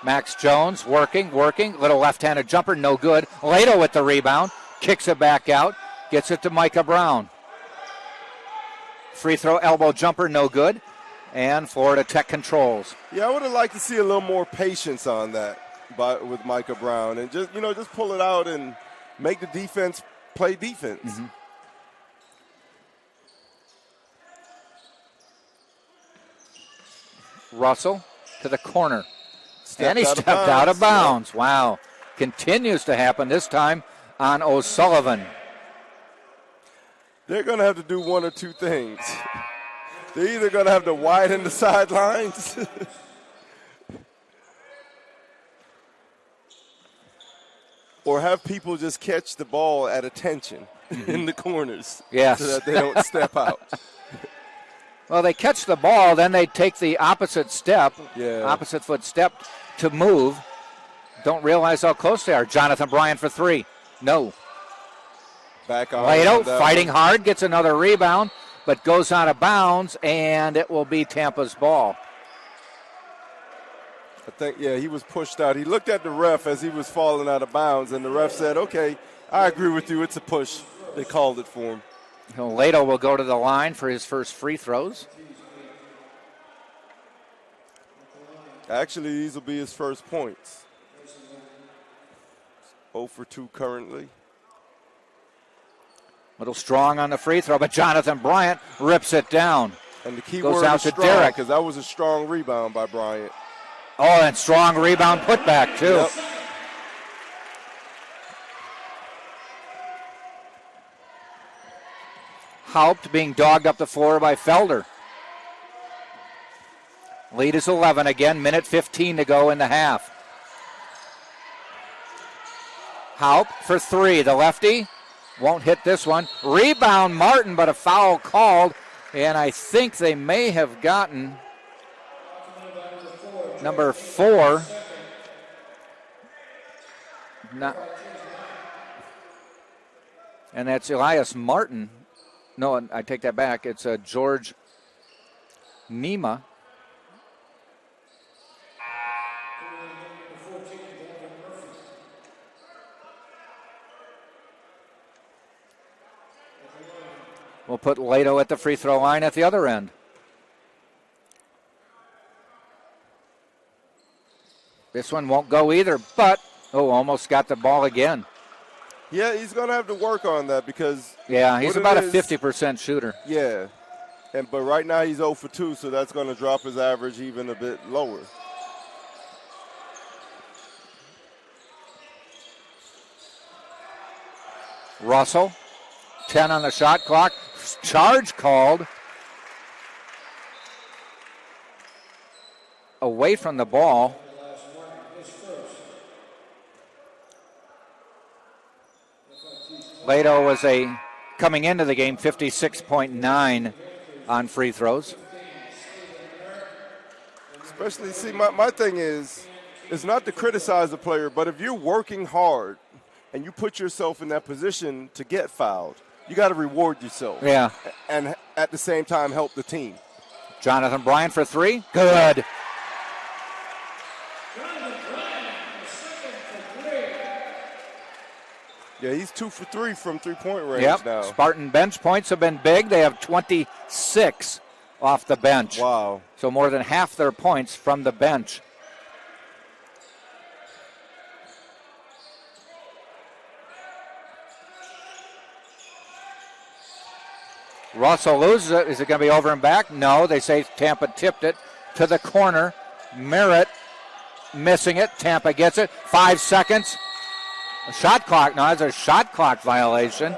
Max Jones working. Little left-handed jumper, no good. Lato with the rebound. Kicks it back out. Gets it to Micah Brown. Free throw elbow jumper, no good. And Florida Tech controls. Yeah, I would have liked to see a little more patience on that with Micah Brown. And just pull it out and make the defense play defense. Mm-hmm. Russell to the corner. And he stepped out of bounds. Yeah. Wow. Continues to happen, this time on O'Sullivan. They're going to have to do one or two things. They're either going to have to widen the sidelines or have people just catch the ball at attention in the corners so that they don't step out. Well, they catch the ball, then they take the opposite foot step to move. Don't realize how close they are. Jonathan Bryant for 3. No. Back on. Lato fighting hard, gets another rebound, but goes out of bounds, and it will be Tampa's ball. I think, he was pushed out. He looked at the ref as he was falling out of bounds, and the ref said, okay, I agree with you. It's a push. They called it for him. Lato will go to the line for his first free throws. Actually, these will be his first points. 0 for 2 currently. Little strong on the free throw, but Jonathan Bryant rips it down. And the key goes word out is to strong, Derek, because that was a strong rebound by Bryant. Oh, and strong rebound putback, too. Yep. Haupt being dogged up the floor by Felder. Lead is 11 again, minute 15 to go in the half. Haupt for 3, the lefty. Won't hit this one. Rebound Martin, but a foul called. And I think they may have gotten number 4. And that's Elias Martin. No, I take that back. It's George Nima. We'll put Lato at the free throw line at the other end. This one won't go either, but, almost got the ball again. Yeah, he's going to have to work on that because... Yeah, he's about a 50% shooter. Yeah, but right now he's 0 for 2, so that's going to drop his average even a bit lower. Russell, 10 on the shot clock. Charge called. away from the ball. Leto was coming into the game 56.9 on free throws. Especially, see, my thing is not to criticize the player, but if you're working hard and you put yourself in that position to get fouled, you got to reward yourself. Yeah. And at the same time help the team. Jonathan Bryant for three. Good. Yeah, he's 2 for 3 from three-point range now. Spartan bench points have been big. They have 26 off the bench. Wow. So more than half their points from the bench. Russell loses it. Is it going to be over and back? No, they say Tampa tipped it to the corner. Merritt missing it. Tampa gets it. 5 seconds. A shot clock. No, it's a shot clock violation.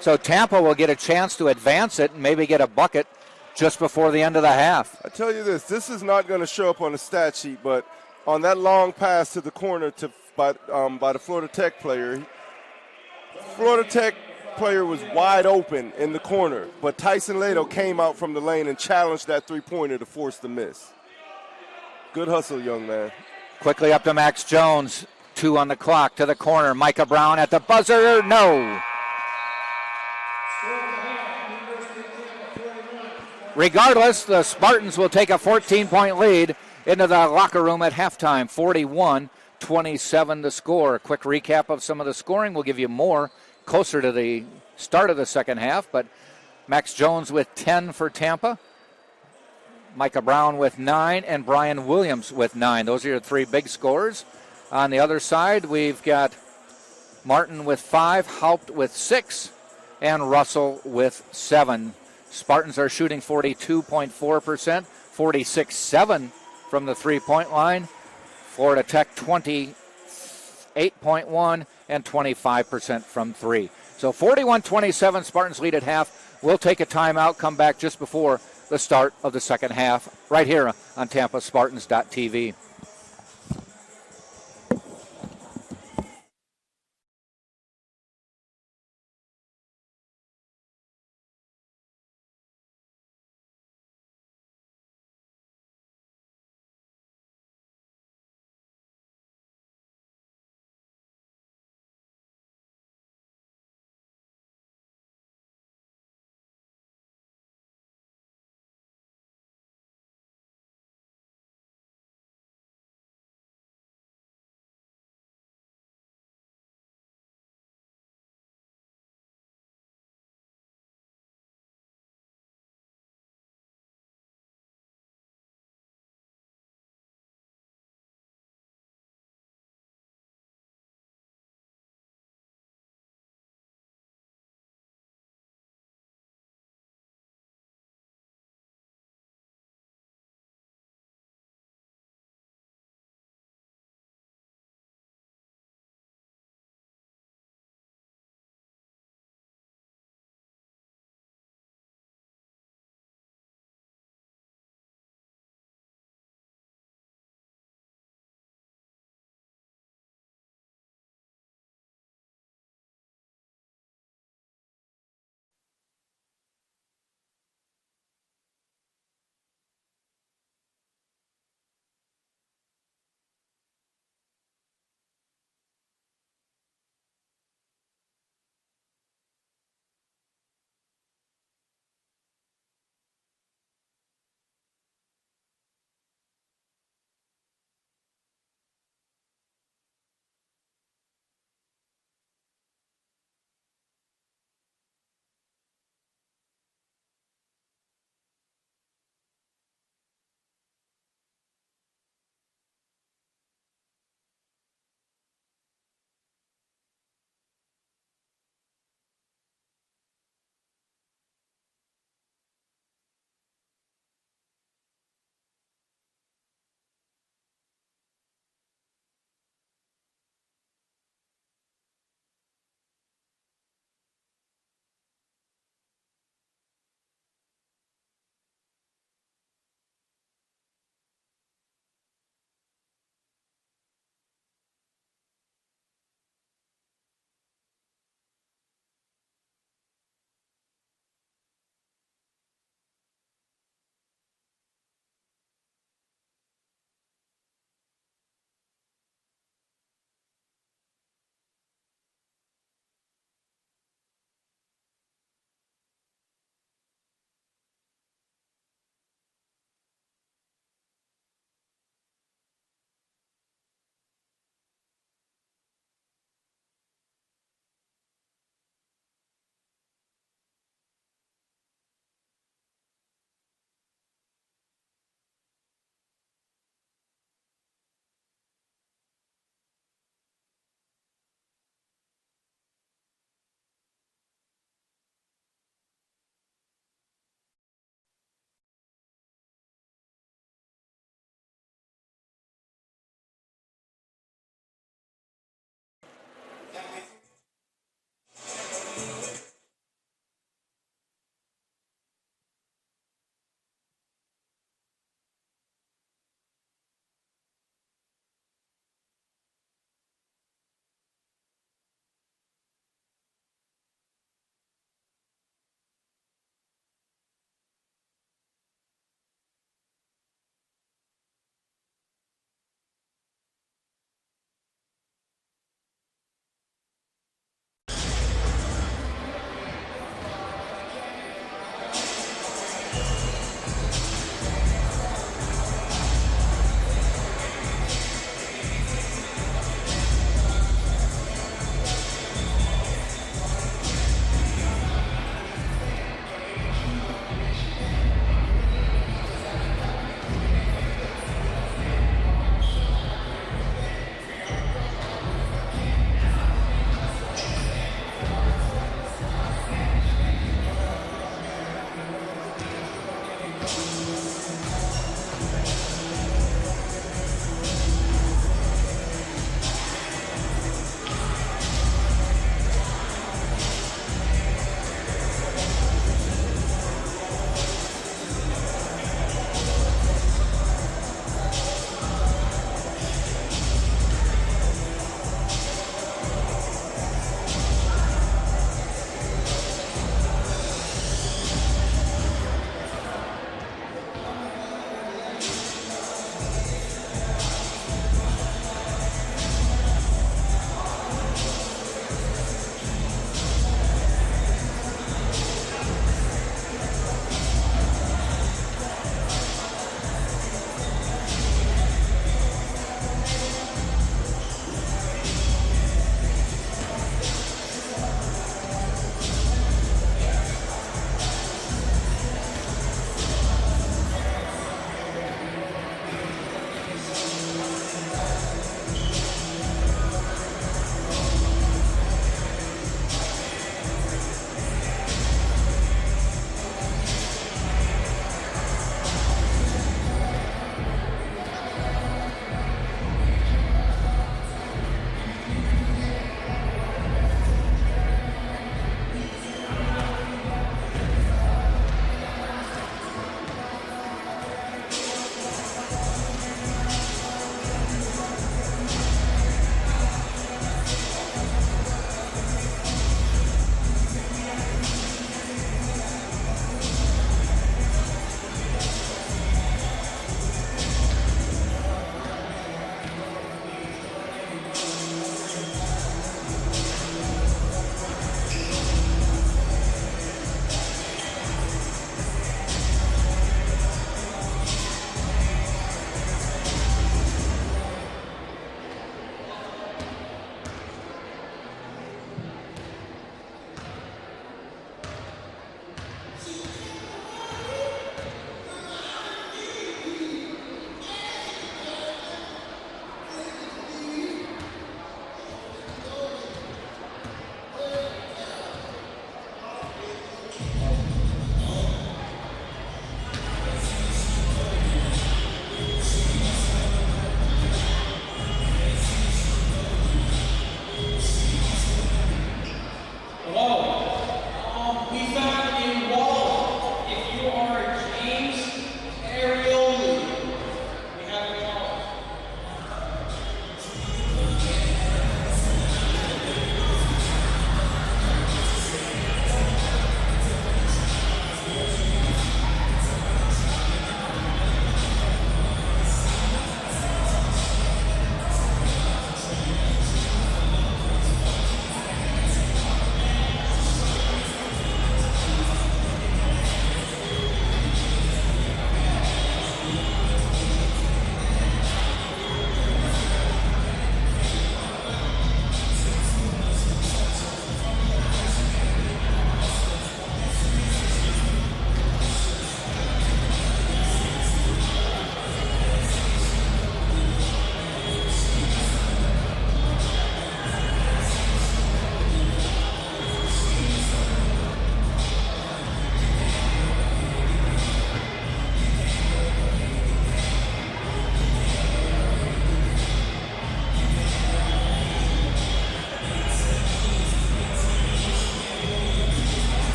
So Tampa will get a chance to advance it and maybe get a bucket just before the end of the half. I tell you this is not going to show up on the stat sheet, but on that long pass to the corner by the Florida Tech player was wide open in the corner, but Tyson Leto came out from the lane and challenged that three-pointer to force the miss. Good hustle, young man. Quickly up to Max Jones. 2 on the clock to the corner. Micah Brown at the buzzer. No. Regardless, the Spartans will take a 14-point lead into the locker room at halftime. 41-27 to score. A quick recap of some of the scoring. We'll give you more closer to the start of the second half, but Max Jones with 10 for Tampa. Micah Brown with 9 and Brian Williams with 9. Those are your 3 big scores. On the other side, we've got Martin with 5, Haupt with 6, and Russell with 7. Spartans are shooting 42.4%, 46.7 from the three-point line. Florida Tech 28.1 and 25% from 3. So 41-27, Spartans lead at half. We'll take a timeout, come back just before the start of the second half right here on TampaSpartans.tv.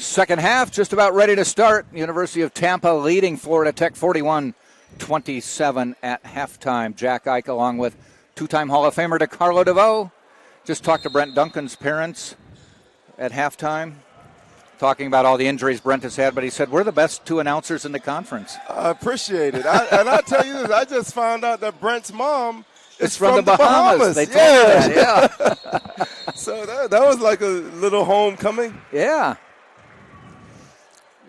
Second half just about ready to start. University of Tampa leading Florida Tech 41-27 at halftime. Jack Ike along with two-time Hall of Famer DeCarlo DeVoe. Just talked to Brent Duncan's parents at halftime, talking about all the injuries Brent has had, but he said, we're the best two announcers in the conference. I appreciate it. And I'll tell you this, I just found out that Brent's mom is from the Bahamas. They told me that, yeah. So that was like a little homecoming. Yeah.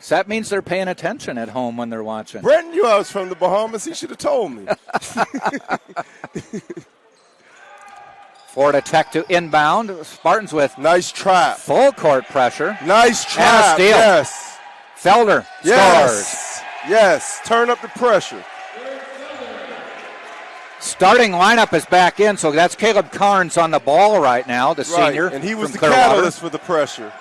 So that means they're paying attention at home when they're watching. Brent knew I was from the Bahamas. He should have told me. Florida Tech to inbound. Spartans with nice trap. Full court pressure. Nice trap. Steal. Yes. Felder scores. Yes. Turn up the pressure. Starting lineup is back in, so that's Caleb Carnes on the ball right now, the senior. And he was the Clearwater. catalyst for the pressure.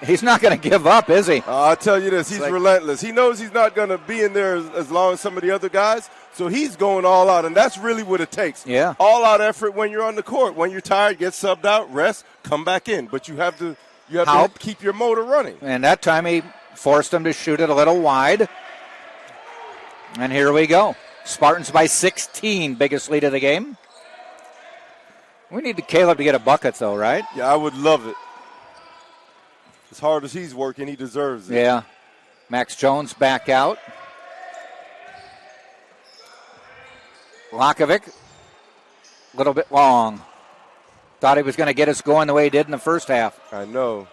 He's not going to give up, is he? I'll tell you this, he's relentless. He knows he's not going to be in there as long as some of the other guys, so he's going all out, and that's really what it takes. Yeah. All-out effort when you're on the court. When you're tired, get subbed out, rest, come back in. But you have to keep your motor running. And that time he forced him to shoot it a little wide. And here we go. Spartans by 16, biggest lead of the game. We need Caleb to get a bucket, though, right? Yeah, I would love it. As hard as he's working, he deserves it. Yeah. Max Jones back out. Lakovic, a little bit long. Thought he was going to get us going the way he did in the first half. I know.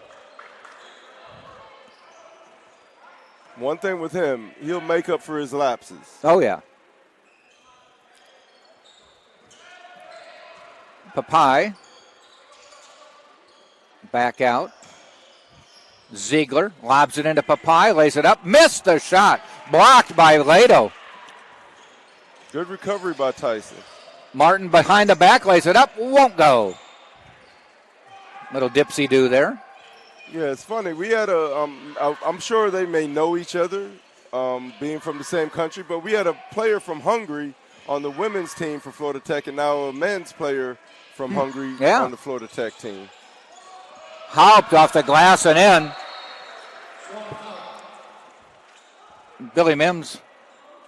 One thing with him, he'll make up for his lapses. Oh, yeah. Papai back out. Ziegler lobs it into Papai, lays it up, missed the shot, blocked by Lado. Good recovery by Tyson. Martin behind the back, lays it up, won't go. Little dipsy-do there. Yeah, it's funny. We had I'm sure they may know each other, being from the same country, but we had a player from Hungary on the women's team for Florida Tech, and now a men's player from Hungary on the Florida Tech team. Hopped off the glass and in. Billy Mims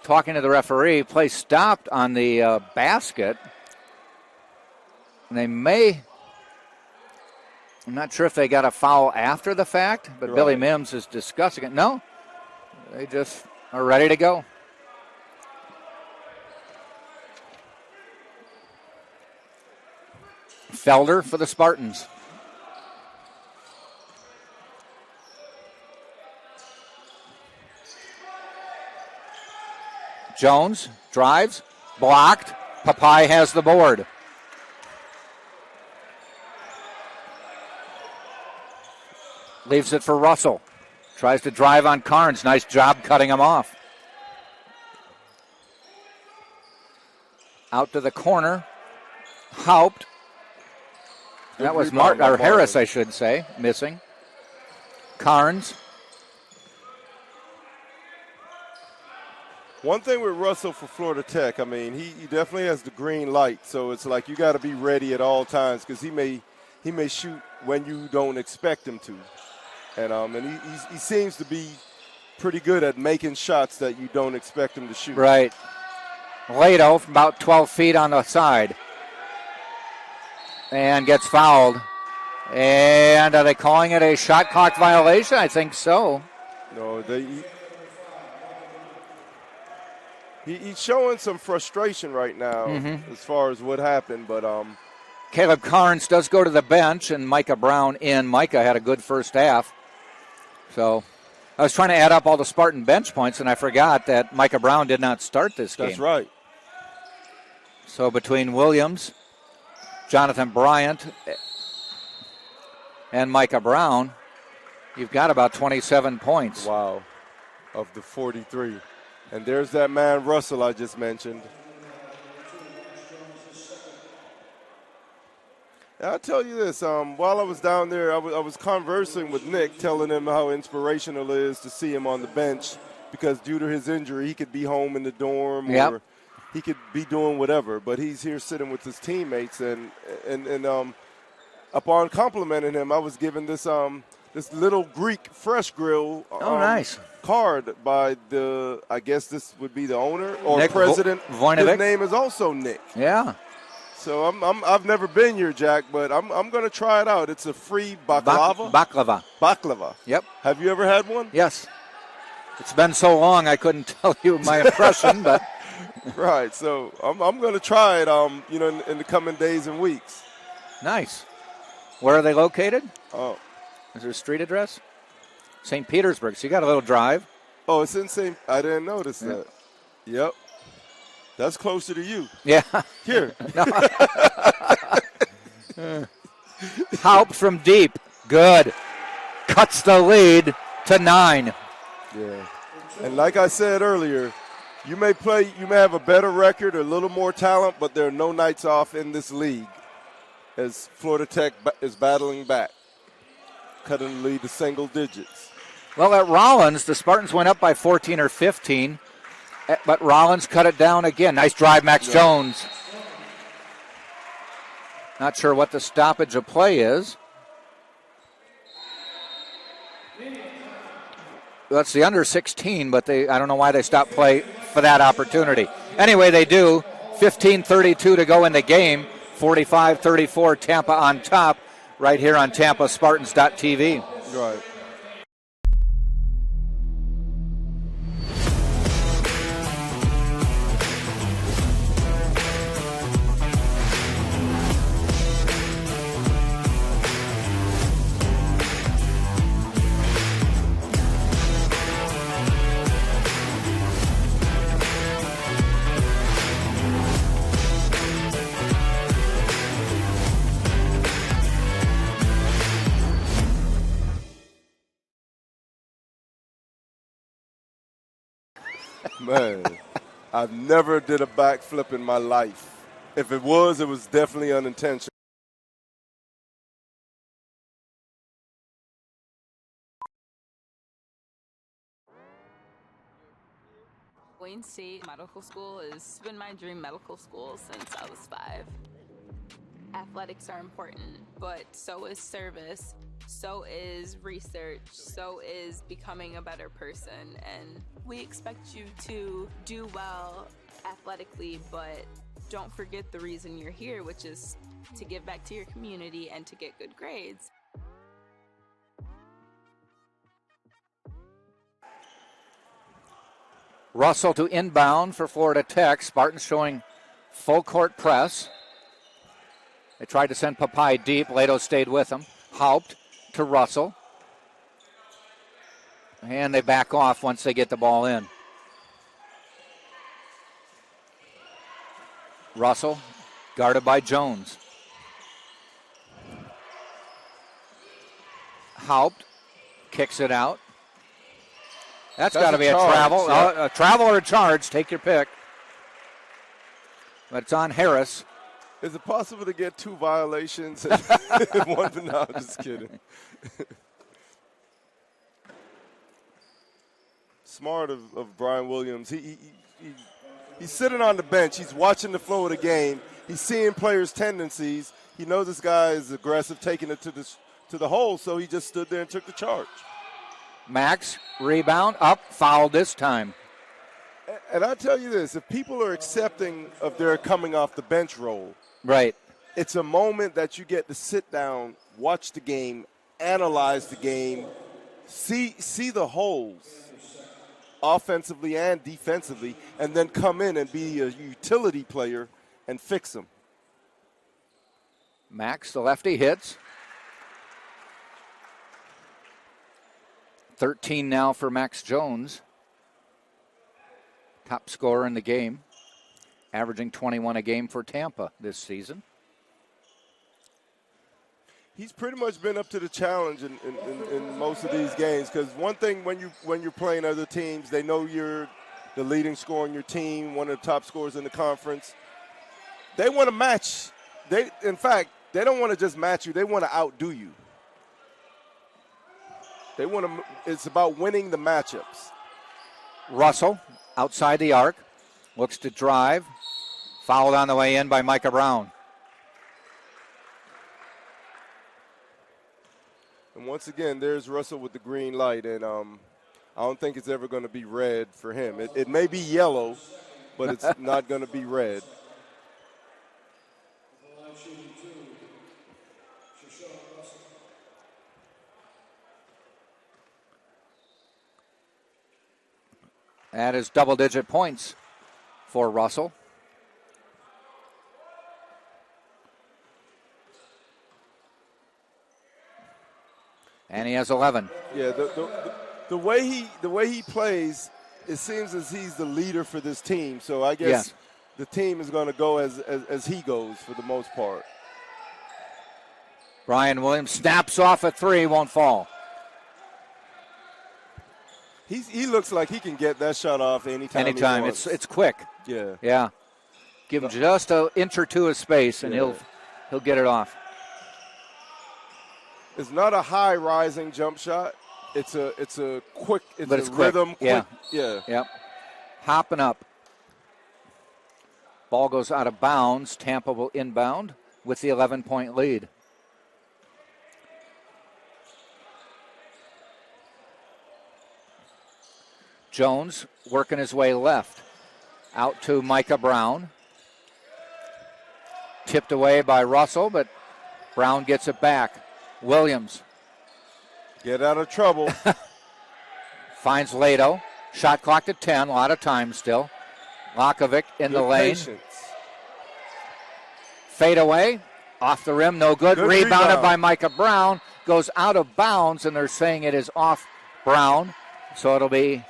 talking to the referee. Play stopped on the basket. And they may, I'm not sure if they got a foul after the fact, but Billy Mims is discussing it. No, they just are ready to go. Felder for the Spartans. Jones drives, blocked. Papai has the board. Leaves it for Russell. Tries to drive on Carnes. Nice job cutting him off. Out to the corner. Haupt. That was Harris, I should say, missing. Carnes. One thing with Russell for Florida Tech, I mean, he definitely has the green light, so it's like you got to be ready at all times because he may shoot when you don't expect him to, and he seems to be pretty good at making shots that you don't expect him to shoot. Right. Lado from about 12 feet on the side, and gets fouled. And are they calling it a shot clock violation? I think so. No, He's showing some frustration right now as far as what happened, but Caleb Carnes does go to the bench, and Micah Brown in. Micah had a good first half. So I was trying to add up all the Spartan bench points, and I forgot that Micah Brown did not start this game. That's right. So between Williams, Jonathan Bryant, and Micah Brown, you've got about 27 points. Wow, of the 43. And there's that man, Russell, I just mentioned. I'll tell you this. While I was down there, I was conversing with Nick, telling him how inspirational it is to see him on the bench because due to his injury, he could be home in the dorm or he could be doing whatever. But he's here sitting with his teammates. And upon complimenting him, I was given this this little Greek fresh grill nice card by I guess this would be the owner or Nick president. Vojnovic. His name is also Nick. Yeah. So I've never been here, Jack, but I'm going to try it out. It's a free baklava. Baklava. Yep. Have you ever had one? Yes. It's been so long I couldn't tell you my impression, but right. So I'm going to try it. In the coming days and weeks. Nice. Where are they located? Oh. Is there a street address? St. Petersburg. So you got a little drive. Oh, it's in St. I didn't notice that. Yep. That's closer to you. Yeah. Here. Haupt from deep. Good. Cuts the lead to 9. Yeah. And like I said earlier, you may have a better record or a little more talent, but there are no nights off in this league as Florida Tech is battling back, cutting the lead to single digits. Well, at Rollins, the Spartans went up by 14 or 15, but Rollins cut it down again. Nice drive, Max Jones. Not sure what the stoppage of play is. That's the under 16, but I don't know why they stopped play for that opportunity. Anyway, they do. 15:32 to go in the game. 45-34, Tampa on top, right here on TampaSpartans.tv. Right. Man, I've never did a backflip in my life. If it was definitely unintentional. Wayne State Medical School has been my dream medical school since I was 5. Athletics are important, but so is service, so is research, so is becoming a better person. And we expect you to do well athletically, but don't forget the reason you're here, which is to give back to your community and to get good grades. Russell to inbound for Florida Tech. Spartans showing full court press. They tried to send Papai deep. Leto stayed with him. Haupt to Russell. And they back off once they get the ball in. Russell guarded by Jones. Haupt kicks it out. That's got to be a travel. Yeah. A travel or a charge. Take your pick. But it's on Harris. Is it possible to get 2 violations? One, no, just kidding. Smart of Brian Williams. He's sitting on the bench. He's watching the flow of the game. He's seeing players' tendencies. He knows this guy is aggressive, taking it to the hole, so he just stood there and took the charge. Max, rebound, up, foul this time. And I tell you this, if people are accepting of their coming off the bench role, right, it's a moment that you get to sit down, watch the game, analyze the game, see the holes offensively and defensively, and then come in and be a utility player and fix them. Max, the lefty, hits. 13 now for Max Jones. Top scorer in the game, averaging 21 a game for Tampa this season. He's pretty much been up to the challenge in most of these games, because one thing when you're playing other teams, they know you're the leading scorer on your team, one of the top scorers in the conference. They want to match. In fact, they don't want to just match you. They want to outdo you. It's about winning the matchups. Russell outside the arc, looks to drive, fouled on the way in by Micah Brown. And once again, there's Russell with the green light, and I don't think it's ever going to be red for him. It may be yellow, but it's not going to be red. That is double-digit points for Russell. And he has 11. Yeah, the way he plays, it seems as he's the leader for this team. So I guess the team is going to go as he goes for the most part. Brian Williams snaps off a three, won't fall. He looks like he can get that shot off anytime. Anytime. He wants. It's quick. Yeah. Yeah. Give him just an inch or two of space, and he'll get it off. It's not a high rising jump shot. It's a quick. It's a rhythm. Yeah. Quick. Yeah. Yep. Hopping up. Ball goes out of bounds. Tampa will inbound with the 11-point lead. Jones working his way left. Out to Micah Brown. Tipped away by Russell, but Brown gets it back. Williams. Get out of trouble. Finds Lato. Shot clock at 10. A lot of time still. Lakovic in the lane. Patience. Fade away. Off the rim. No good. Rebounded by Micah Brown. Goes out of bounds, and they're saying it is off Brown. So it'll be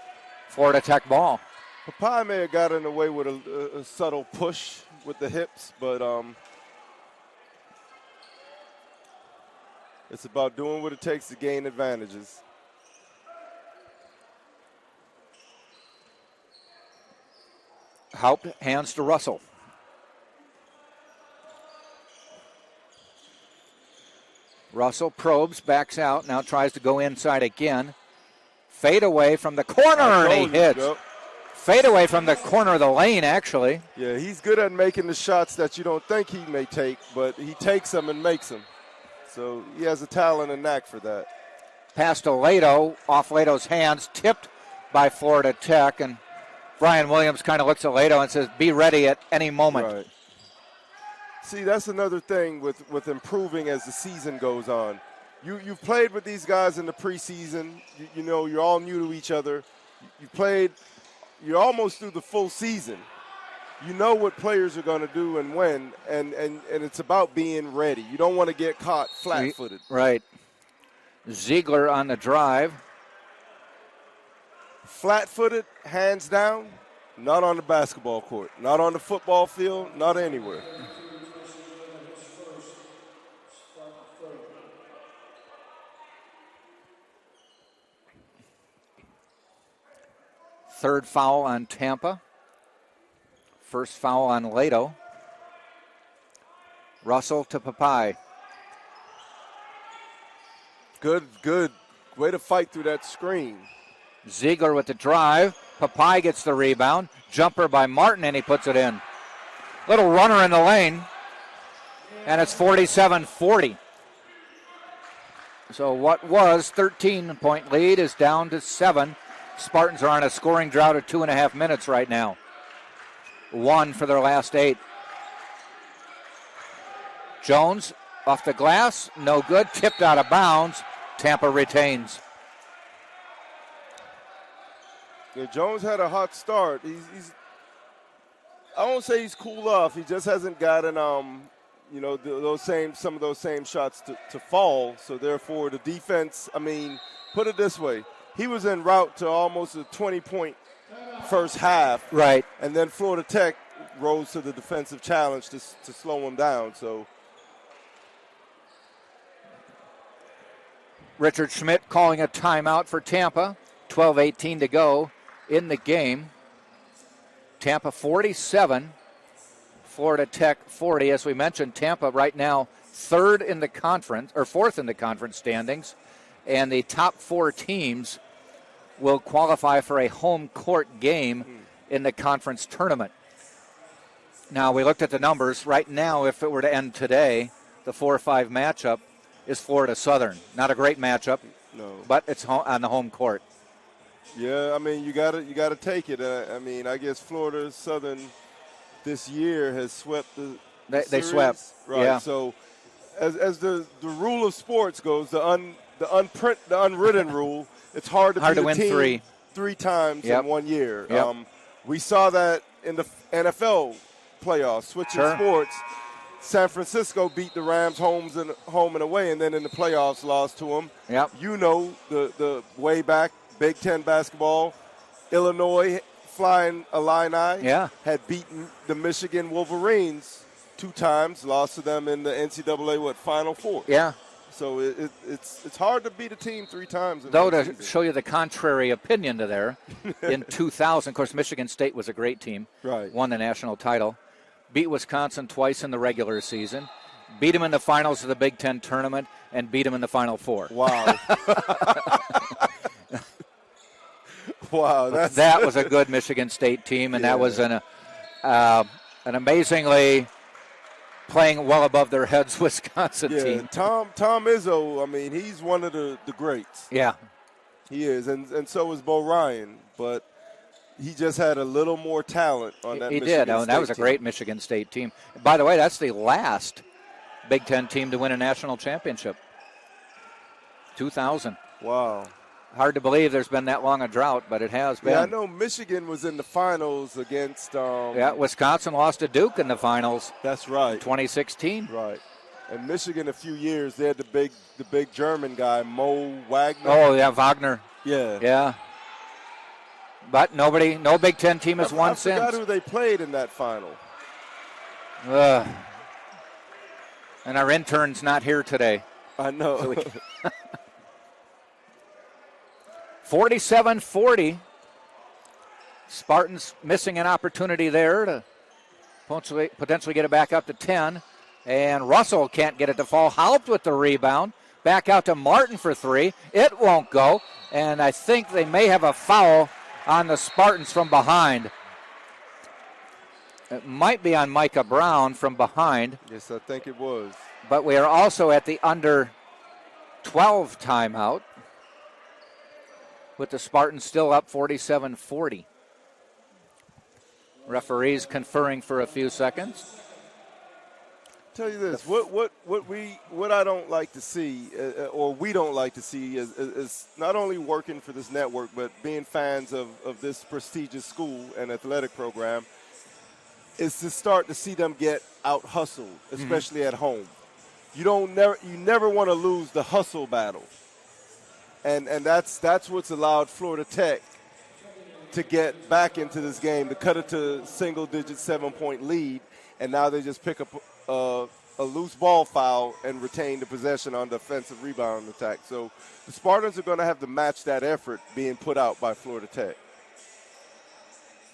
Florida Tech ball. Papai may have gotten away with a subtle push with the hips, but it's about doing what it takes to gain advantages. Haupt hands to Russell. Russell probes, backs out, now tries to go inside again. Fade away from the corner, and he hits. Fade away from the corner of the lane, actually. Yeah, he's good at making the shots that you don't think he may take, but he takes them and makes them. So he has a talent and knack for that. Pass to Lato, off Lato's hands, tipped by Florida Tech, and Brian Williams kind of looks at Lato and says, be ready at any moment. Right. See, that's another thing with improving as the season goes on. You've played with these guys in the preseason. You know, you're all new to each other. You're almost through the full season. You know what players are going to do and when, and it's about being ready. You don't want to get caught flat-footed. Right. Ziegler on the drive. Flat-footed, hands down, not on the basketball court, not on the football field, not anywhere. Third foul on Tampa. First foul on Lato. Russell to Papai. Good. Way to fight through that screen. Ziegler with the drive. Papai gets the rebound. Jumper by Martin, and he puts it in. Little runner in the lane. And it's 47-40. So what was 13-point lead is down to 7. Spartans are on a scoring drought of 2.5 minutes right now. 1 for their last 8. Jones off the glass, no good. Tipped out of bounds. Tampa retains. Yeah, Jones had a hot start. He's I won't say he's cooled off. He just hasn't gotten some of those same shots to fall. So therefore, the defense. I mean, put it this way. He was en route to almost a 20-point first half. Right. And then Florida Tech rose to the defensive challenge to slow him down. So Richard Schmidt calling a timeout for Tampa. 12:18 to go in the game. Tampa 47, Florida Tech 40. As we mentioned, Tampa right now fourth in the conference standings. And the top 4 teams will qualify for a home court game in the conference tournament. Now, we looked at the numbers. Right now, if it were to end today, the 4-5 matchup, is Florida Southern. Not a great matchup, No. but it's on the home court. Yeah, I mean, you gotta take it. I mean, I guess Florida Southern this year has swept the They series. swept, Right. yeah. So, as the rule of sports goes, the unwritten rule, it's hard to beat to a win team three times Yep. in 1 year. Yep. We saw that in the NFL playoffs. Switching Sure. sports, San Francisco beat the Rams home and away, and then in the playoffs lost to them. Yep. You know, the way back Big Ten basketball, Illinois Flying Illini had beaten the Michigan Wolverines 2 times, lost to them in the NCAA Final Four. Yeah. So it's hard to beat a team 3 times. Though to show you the contrary opinion to there, in 2000, of course, Michigan State was a great team. Right. Won the national title. Beat Wisconsin twice in the regular season. Beat them in the finals of the Big Ten tournament and beat them in the Final Four. Wow. Wow. That was a good Michigan State team, and that was an amazingly playing well above their heads Wisconsin team. Tom Izzo, I mean, he's one of the greats. Yeah. He is, and so is Bo Ryan, but he just had a little more talent on that Michigan State that was a team. great Michigan State team. By the way, that's the last Big Ten team to win a national championship. 2000. Wow. Hard to believe there's been that long a drought, but it has been. Yeah, I know Michigan was in the finals against Wisconsin lost to Duke in the finals. That's right. 2016. Right. And Michigan a few years, they had the big German guy, Mo Wagner. Oh, yeah, Wagner. Yeah. Yeah. But no Big Ten team has won since. I forgot who they played in that final. And our intern's not here today. I know. 47-40. Spartans missing an opportunity there to potentially get it back up to 10. And Russell can't get it to fall. Haupt with the rebound. Back out to Martin for 3. It won't go. And I think they may have a foul on the Spartans from behind. It might be on Micah Brown from behind. Yes, I think it was. But we are also at the under 12 timeout, with the Spartans still up 47-40. Referees conferring for a few seconds. Tell you this, what I don't like to see, or we don't like to see, is not only working for this network, but being fans of this prestigious school and athletic program, is to start to see them get out hustled, especially at home. You never want to lose the hustle battle, and that's what's allowed Florida Tech to get back into this game, to cut it to single-digit 7-point lead, and now they just pick up a loose ball foul and retain the possession on the offensive rebound attack. So the Spartans are going to have to match that effort being put out by Florida Tech.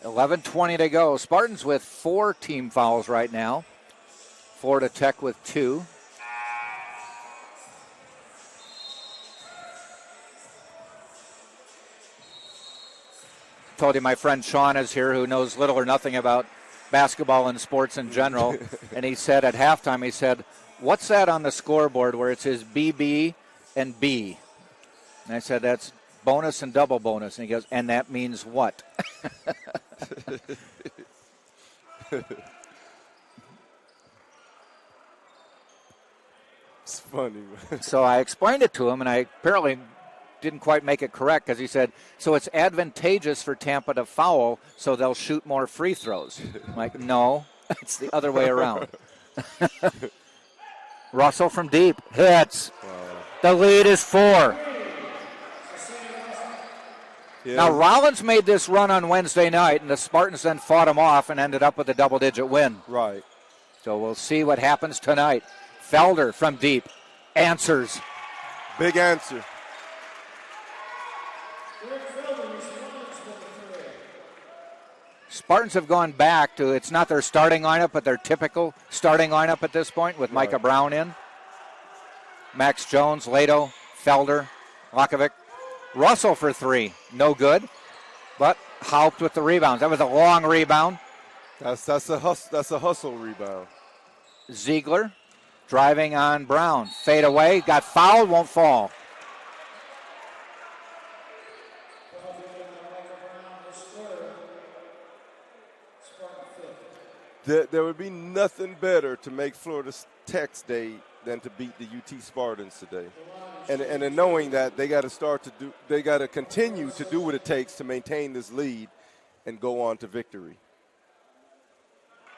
11:20 to go. Spartans with 4 team fouls right now. Florida Tech with 2. Told you my friend Sean is here, who knows little or nothing about basketball and sports in general. And he said at halftime, he said, "What's that on the scoreboard where it says BB and B?" And I said, "That's bonus and double bonus." And he goes, "And that means what?" It's funny. So I explained it to him, and I apparently didn't quite make it correct, because he said, so it's advantageous for Tampa to foul so they'll shoot more free throws. I'm like, no, it's the other way around. Russell from deep hits. Wow. The lead is 4. Yeah. Now, Rollins made this run on Wednesday night, and the Spartans then fought him off and ended up with a double-digit win. Right. So we'll see what happens tonight. Felder from deep answers. Big answer. Spartans have gone back to, it's not their starting lineup, but their typical starting lineup at this point, with Micah Brown in. Max Jones, Lato, Felder, Lakovic. Russell for 3, no good, but Haupt with the rebounds. That was a long rebound. That's a hustle rebound. Ziegler driving on Brown. Fade away, got fouled, won't fall. There would be nothing better to make Florida Tech's day than to beat the UT Spartans today. And in knowing that they got to continue to do what it takes to maintain this lead and go on to victory.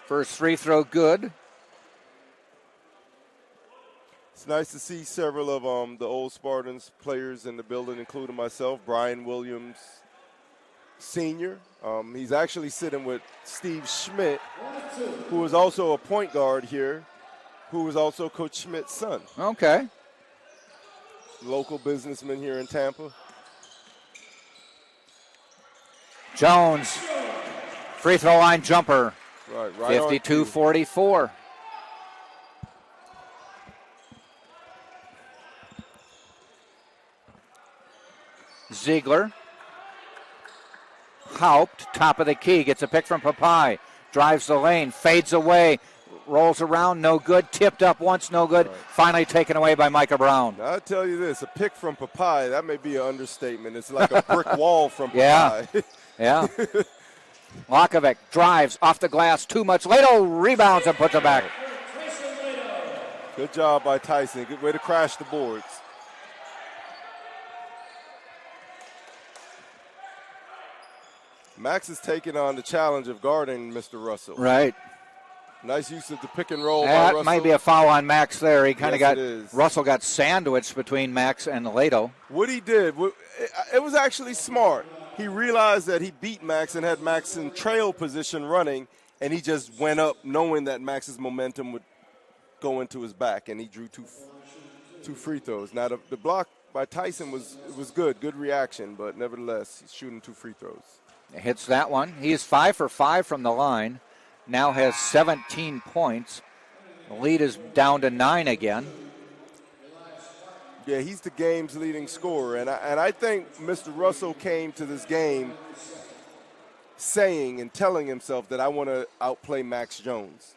First free throw good. It's nice to see several of the old Spartans players in the building, including myself, Brian Williams Sr. He's actually sitting with Steve Schmidt, who is also a point guard here, who is also Coach Schmidt's son. Okay. Local businessman here in Tampa. Jones, free throw line jumper. Right 52-44. Ziegler. Haupt, top of the key, gets a pick from Papai. Drives the lane, fades away, rolls around, no good. Tipped up once, no good. Right. Finally taken away by Micah Brown. Now, I'll tell you this, a pick from Papai, that may be an understatement. It's like a brick wall from Papai. Yeah. Lakovic drives off the glass, too much. Lato rebounds and puts it back. Good job by Tyson. Good way to crash the boards. Max is taking on the challenge of guarding Mr. Russell. Right. Nice use of the pick and roll by That Russell. might be a foul on Max there. He kind of Yes, Russell got sandwiched between Max and Lato. What he did, it was actually smart. He realized that he beat Max and had Max in trail position running, and he just went up knowing that Max's momentum would go into his back, and he drew two free throws. Now, the block by Tyson was good reaction, but nevertheless, he's shooting 2 free throws. Hits that one. He's 5 for 5 from the line. Now has 17 points. The lead is down to 9 again. Yeah, he's the game's leading scorer, and I think Mr. Russell came to this game saying and telling himself that I want to outplay Max Jones.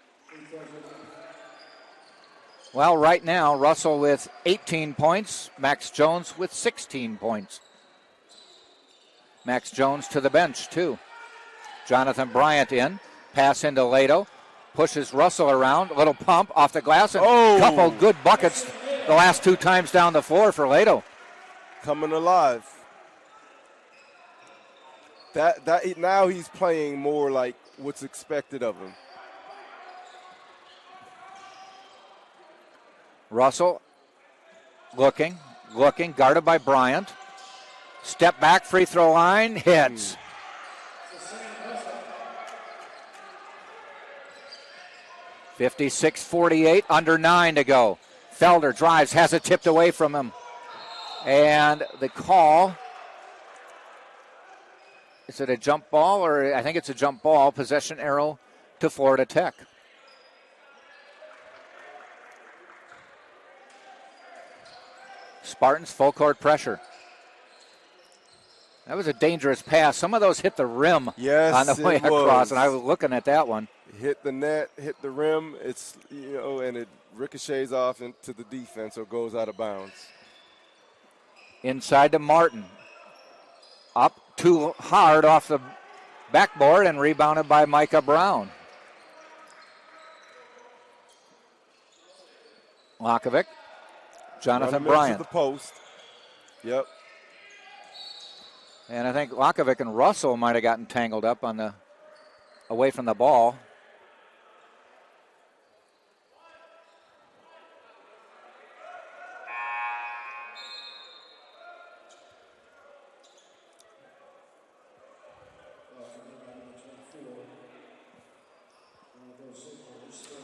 Well, right now, Russell with 18 points, Max Jones with 16 points. Max Jones to the bench, too. Jonathan Bryant in. Pass into Lato. Pushes Russell around. A little pump off the glass. And a couple good buckets the last 2 times down the floor for Lato. Coming alive. That now he's playing more like what's expected of him. Russell looking, guarded by Bryant. Step back, free throw line, hits. .56-48, under 9 to go. Felder drives, has it tipped away from him. And the call, is it a jump ball? Or I think it's a jump ball, possession arrow to Florida Tech. Spartans full court pressure. That was a dangerous pass. Some of those hit the rim on the way across, and I was looking at that one. Hit the net, hit the rim. It's and it ricochets off into the defense or goes out of bounds. Inside to Martin. Up too hard off the backboard and rebounded by Micah Brown. Lakovic. Jonathan Bryant. To the post. Yep. And I think Lakovic and Russell might have gotten tangled up away from the ball.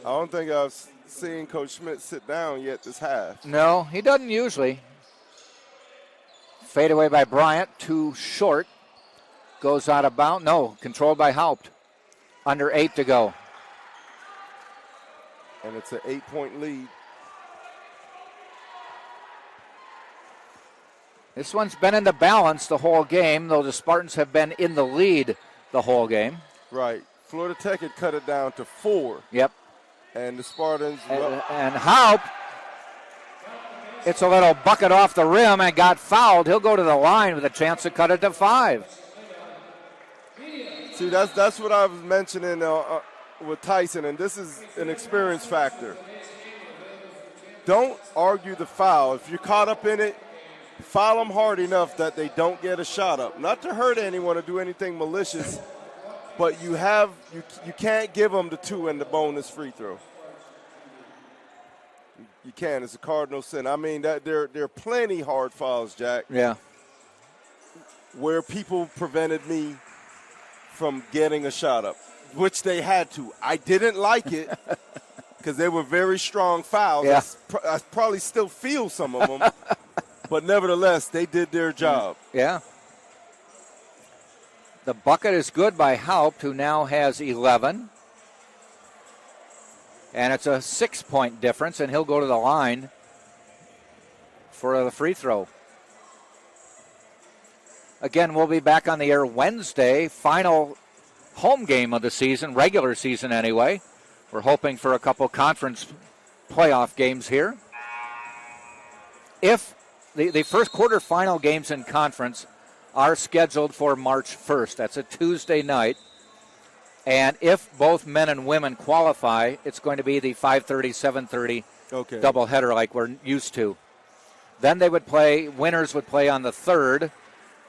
I don't think I've seen Coach Schmidt sit down yet this half. No, he doesn't usually. Fade away by Bryant, too short. Goes out of bounds. No, controlled by Haupt. Under 8 to go. And it's an 8-point lead. This one's been in the balance the whole game, though the Spartans have been in the lead the whole game. Right. Florida Tech had cut it down to 4. Yep. And the Spartans. And Haupt, it's a little bucket off the rim and got fouled. He'll go to the line with a chance to cut it to 5. See, that's what I was mentioning with Tyson, and this is an experience factor. Don't argue the foul. If you're caught up in it, foul them hard enough that they don't get a shot up. Not to hurt anyone or do anything malicious, but you can't give them the 2 and the bonus free throw. You can. It's a cardinal sin. I mean, there are plenty hard fouls, Jack. Yeah. Where people prevented me from getting a shot up, which they had to. I didn't like it because they were very strong fouls. Yeah. I probably still feel some of them, but nevertheless, they did their job. Yeah. The bucket is good by Haupt, who now has 11. And it's a 6-point difference, and he'll go to the line for the free throw. Again, we'll be back on the air Wednesday, final home game of the season, regular season anyway. We're hoping for a couple conference playoff games here. If the first quarterfinal games in conference are scheduled for March 1st, that's a Tuesday night. And if both men and women qualify, it's going to be the 5:30, 7:30 doubleheader like we're used to. Then they would play, winners would play on the 3rd,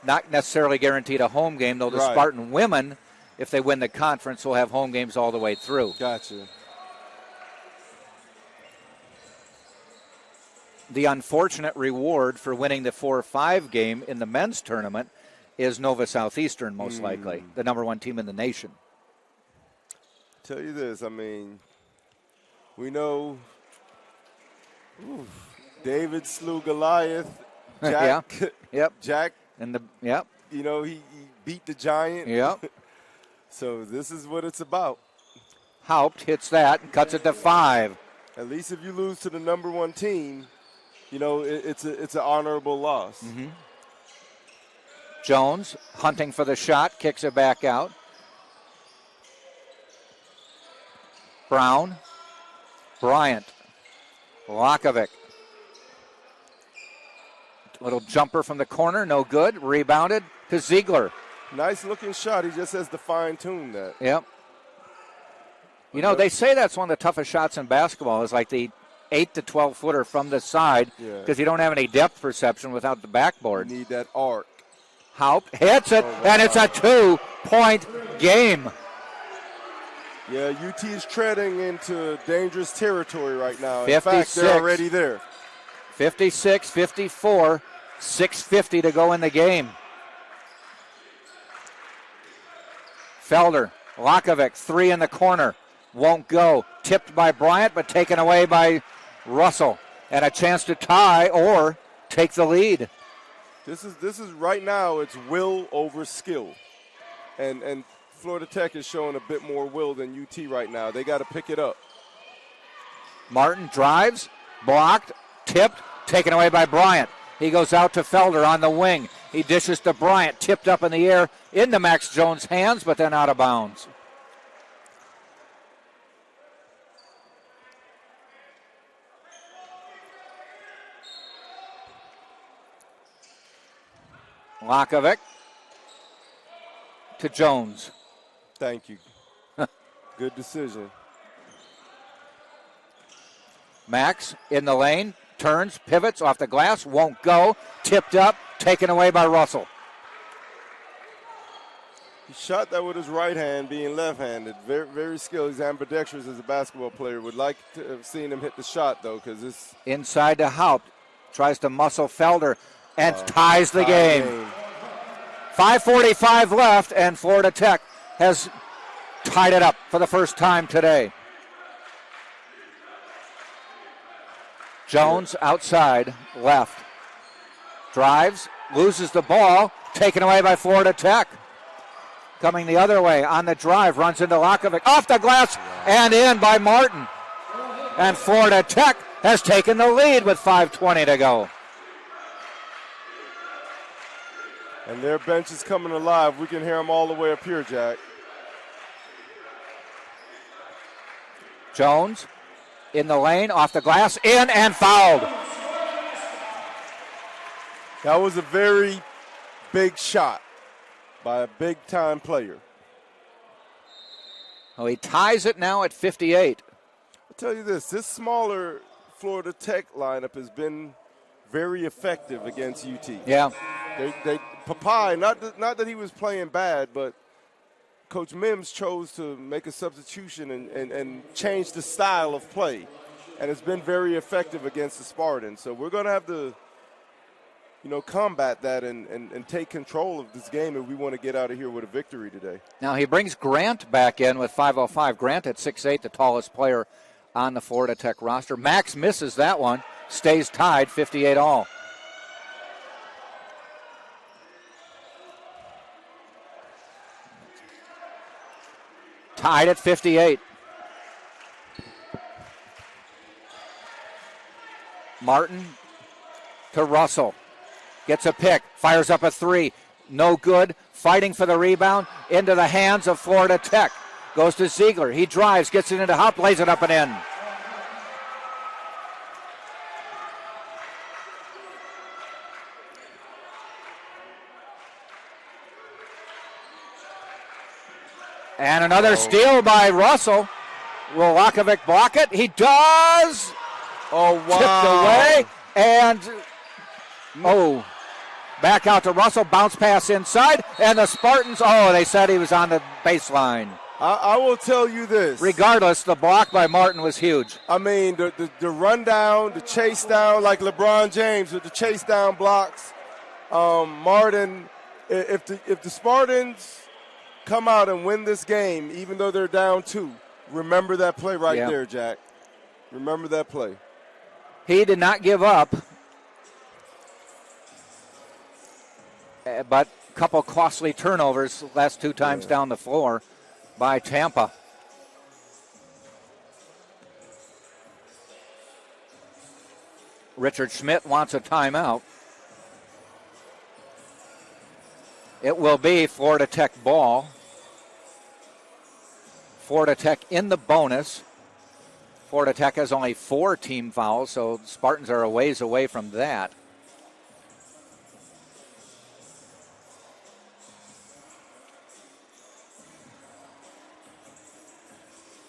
not necessarily guaranteed a home game, though the Right. Spartan women, if they win the conference, will have home games all the way through. Gotcha. The unfortunate reward for winning the 4-5 game in the men's tournament is Nova Southeastern, most likely, the number 1 team in the nation. Tell you this, I mean, we know David slew Goliath. Jack, Yeah. Yep. Jack, And yep. you know, he beat the giant. Yep. So this is what it's about. Haupt hits that and cuts it to 5. At least if you lose to the number 1 team, you know, it's an honorable loss. Mm-hmm. Jones hunting for the shot, kicks it back out. Brown, Bryant, Lakovic. Little jumper from the corner, no good. Rebounded to Ziegler. Nice looking shot. He just has to fine tune that. Yep. You know, they say that's one of the toughest shots in basketball is like the 8 to 12 footer from the side because you don't have any depth perception without the backboard. You need that arc. Haupt hits it, and it's a 2-point game. Yeah, UT is treading into dangerous territory right now. In 56. fact, they're already there. 56-54, 6:50 to go in the game. Felder, Lakovic, 3 in the corner. Won't go. Tipped by Bryant, but taken away by Russell. And a chance to tie or take the lead. This is right now, it's will over skill. And Florida Tech is showing a bit more will than UT right now. They got to pick it up. Martin drives, blocked, tipped, taken away by Bryant. He goes out to Felder on the wing. He dishes to Bryant, tipped up in the air into Max Jones' hands, but then out of bounds. Lakovic to Jones. Thank you. Good decision. Max in the lane, turns, pivots off the glass, won't go. Tipped up, taken away by Russell. He shot that with his right hand, being left-handed. Very, very skilled. He's ambidextrous as a basketball player. Would like to have seen him hit the shot, though, because it's... Inside to Haupt. Tries to muscle Felder and ties the game. 5:45 left, and Florida Tech has tied it up for the first time today. Jones outside, left. Drives, loses the ball, taken away by Florida Tech. Coming the other way on the drive, runs into Lakovic, off the glass, and in by Martin. And Florida Tech has taken the lead with 5:20 to go. And their bench is coming alive. We can hear them all the way up here, Jack. Jones in the lane, off the glass, in and fouled. That was a very big shot by a big-time player. Well, he ties it now at 58. I'll tell you this smaller Florida Tech lineup has been very effective against UT. Yeah. Papai, not that he was playing bad, but Coach Mims chose to make a substitution and change the style of play. And it's been very effective against the Spartans. So we're going to have to, combat that and take control of this game if we want to get out of here with a victory today. Now he brings Grant back in with 5:05. Grant at 6'8", the tallest player on the Florida Tech roster. Max misses that one, stays tied 58 all. Tied at 58. Martin to Russell. Gets a pick, fires up a three. No good. Fighting for the rebound into the hands of Florida Tech. Goes to Ziegler. He drives, gets it into Haupt, lays it up and in. And another steal by Russell. Will Lakovic block it? He does. Oh, wow. Tipped away. And, back out to Russell. Bounce pass inside. And the Spartans, they said he was on the baseline. I will tell you this. Regardless, the block by Martin was huge. I mean, the run down, the chase down, like LeBron James with the chase down blocks. Martin, if the Spartans come out and win this game, even though they're down 2, remember that play there, Jack. Remember that play. He did not give up, but a couple costly turnovers last 2 times down the floor by Tampa. Richard Schmidt wants a timeout. It will be Florida Tech ball. Florida Tech in the bonus. Florida Tech has only 4 team fouls, so the Spartans are a ways away from that.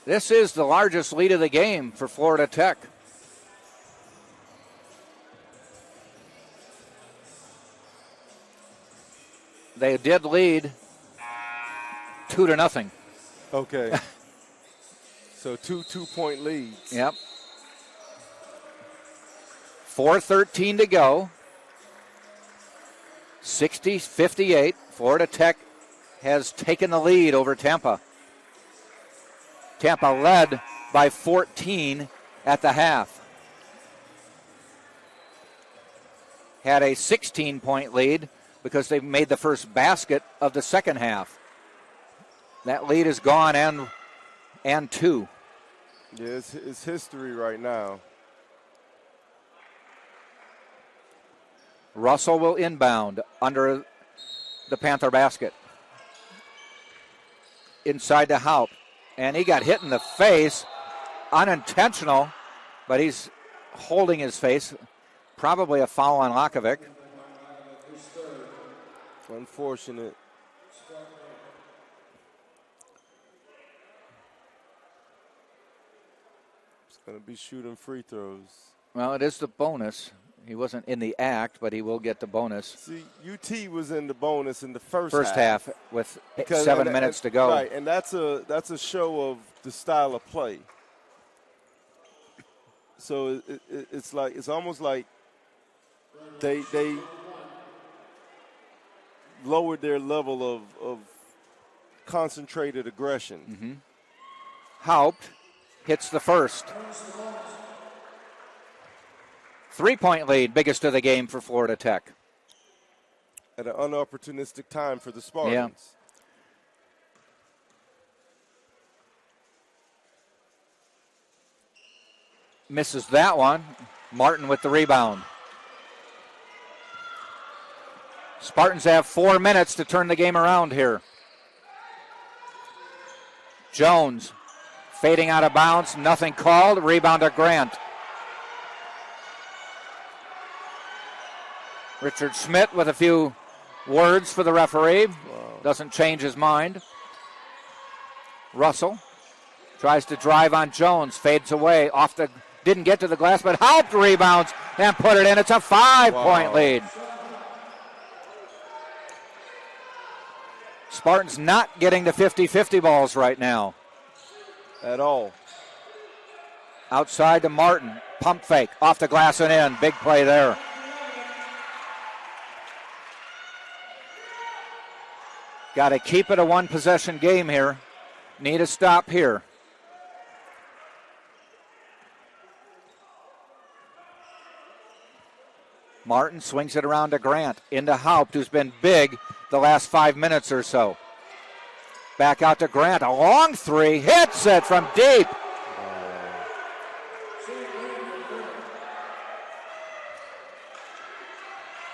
This is the largest lead of the game for Florida Tech. They did lead 2-0. Okay. So 2 2-point leads. Yep. 4:13 to go. 60-58. Florida Tech has taken the lead over Tampa. Tampa led by 14 at the half. Had a 16-point lead because they made the first basket of the second half. That lead is gone and 2. Yeah, it's history right now. Russell will inbound under the Panther basket. Inside to Haupt. And he got hit in the face. Unintentional, but he's holding his face. Probably a foul on Lakovic. Unfortunate. He's going to be shooting free throws. Well, it is the bonus. He wasn't in the act, but he will get the bonus. See, UT was in the bonus in the first half with 7 minutes to go. Right, and that's a show of the style of play. So it's almost like they lowered their level of concentrated aggression. Mm-hmm. Haupt hits the first. 3-point lead, biggest of the game for Florida Tech. At an unopportunistic time for the Spartans. Yeah. Misses that one. Martin with the rebound. Spartans have 4 minutes to turn the game around here. Jones Fading out of bounds, nothing called. Rebound to Grant. Richard Schmidt with a few words for the referee. Doesn't change his mind. Russell tries to drive on Jones, fades away, didn't get to the glass, but Haupt rebounds and put it in. It's a 5-point lead. Spartans not getting the 50-50 balls right now. At all. Outside to Martin. Pump fake. Off the glass and in. Big play there. Got to keep it a one-possession game here. Need a stop here. Martin swings it around to Grant. Into Haupt, who's been big the last 5 minutes or so. Back out to Grant. A long three. Hits it from deep.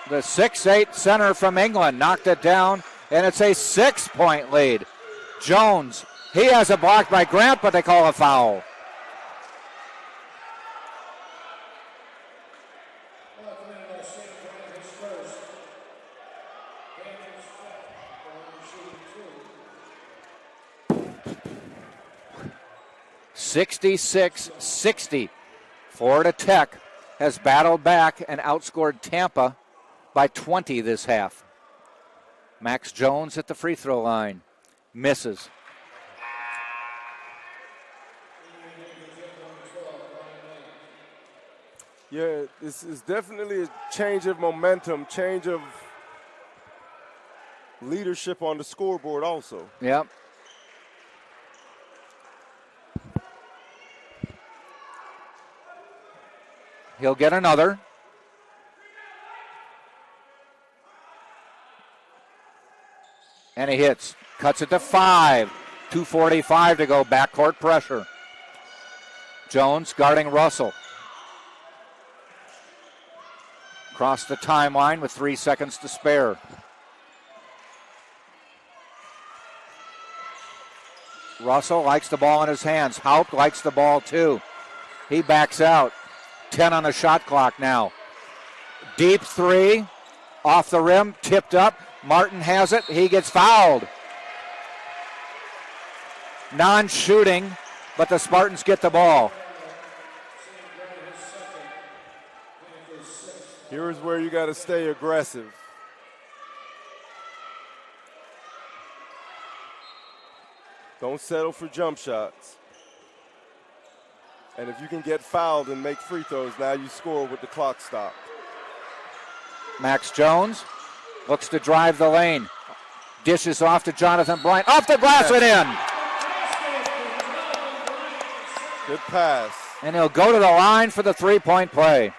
The 6'8 center from England knocked it down, and it's a 6-point lead. Jones, he has a block by Grant, but they call a foul. (66-60). Florida Tech has battled back and outscored Tampa by 20 this half. Max Jones at the free throw line. Misses. Yeah, this is definitely a change of momentum, change of leadership on the scoreboard also. Yep. He'll get another. And he hits. Cuts it to 5. 2:45 to go. Backcourt pressure. Jones guarding Russell. Across the timeline with 3 seconds to spare. Russell likes the ball in his hands. Haupt likes the ball too. He backs out. 10 on the shot clock now. Deep three. Off the rim. Tipped up. Martin has it. He gets fouled. Non-shooting, but the Spartans get the ball. Here's where you got to stay aggressive. Don't settle for jump shots. And if you can get fouled and make free throws, now you score with the clock stopped. Max Jones looks to drive the lane. Dishes off to Jonathan Bryant. Off the glass and in. Good pass. And he'll go to the line for the three-point play.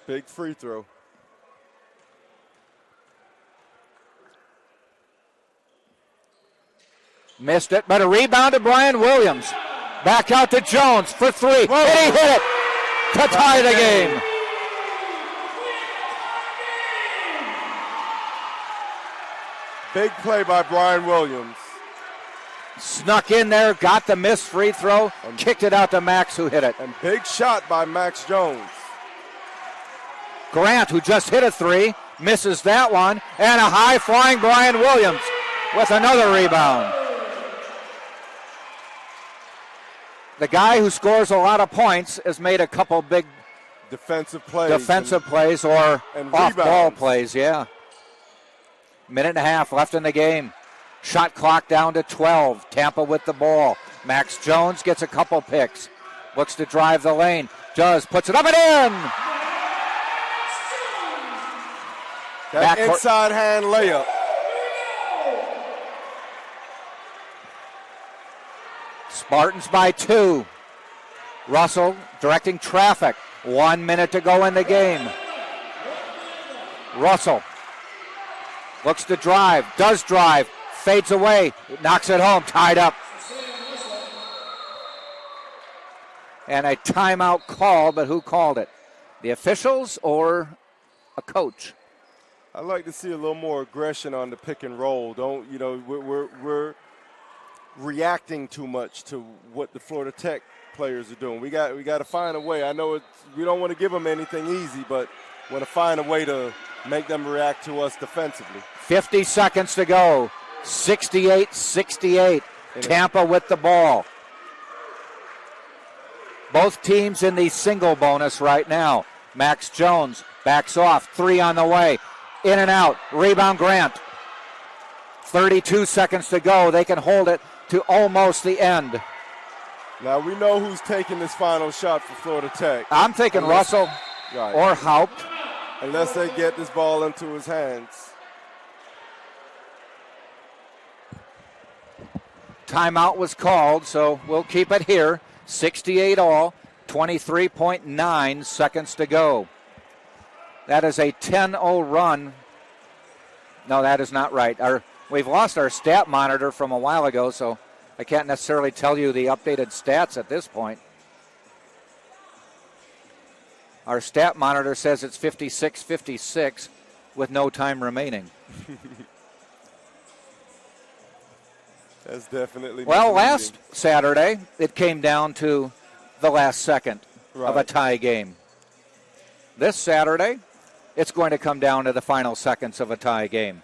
Big free throw. Missed it, but a rebound to Brian Williams. Back out to Jones for three. Whoa. And he hit it to tie the game. Big play by Brian Williams. Snuck in there, got the missed free throw, kicked it out to Max, who hit it. And big shot by Max Jones. Grant, who just hit a three, misses that one, and a high-flying Brian Williams with another rebound. The guy who scores a lot of points has made a couple big defensive plays or and off-ball rebounds. plays, yeah. Minute and a half left in the game. Shot clock down to 12. Tampa with the ball. Max Jones gets a couple picks. Looks to drive the lane. Puts it up and in. That inside hand layup. Spartans by 2. Russell directing traffic. 1 minute to go in the game. Russell looks to drive, does drive, fades away, knocks it home, tied up. And a timeout called, but who called it? The officials or a coach? I'd like to see a little more aggression on the pick and roll. We're reacting too much to what the Florida Tech players are doing. We got to find a way. I know we don't want to give them anything easy, but want to find a way to make them react to us defensively. 50 seconds to go. 68-68. Tampa with the ball. Both teams in the single bonus right now. Max Jones backs off. 3 on the way. In and out. Rebound Grant. 32 seconds to go. They can hold it to almost the end. Now we know who's taking this final shot for Florida Tech. I'm thinking Russell or Haupt. Unless they get this ball into his hands. Timeout was called, so we'll keep it here. 68 all, 23.9 seconds to go. That is a 10-0 run. No, that is not right. We've lost our stat monitor from a while ago, so I can't necessarily tell you the updated stats at this point. Our stat monitor says it's 56-56 with no time remaining. That's definitely well. Last Saturday, it came down to the last second of a tie game. This Saturday, it's going to come down to the final seconds of a tie game.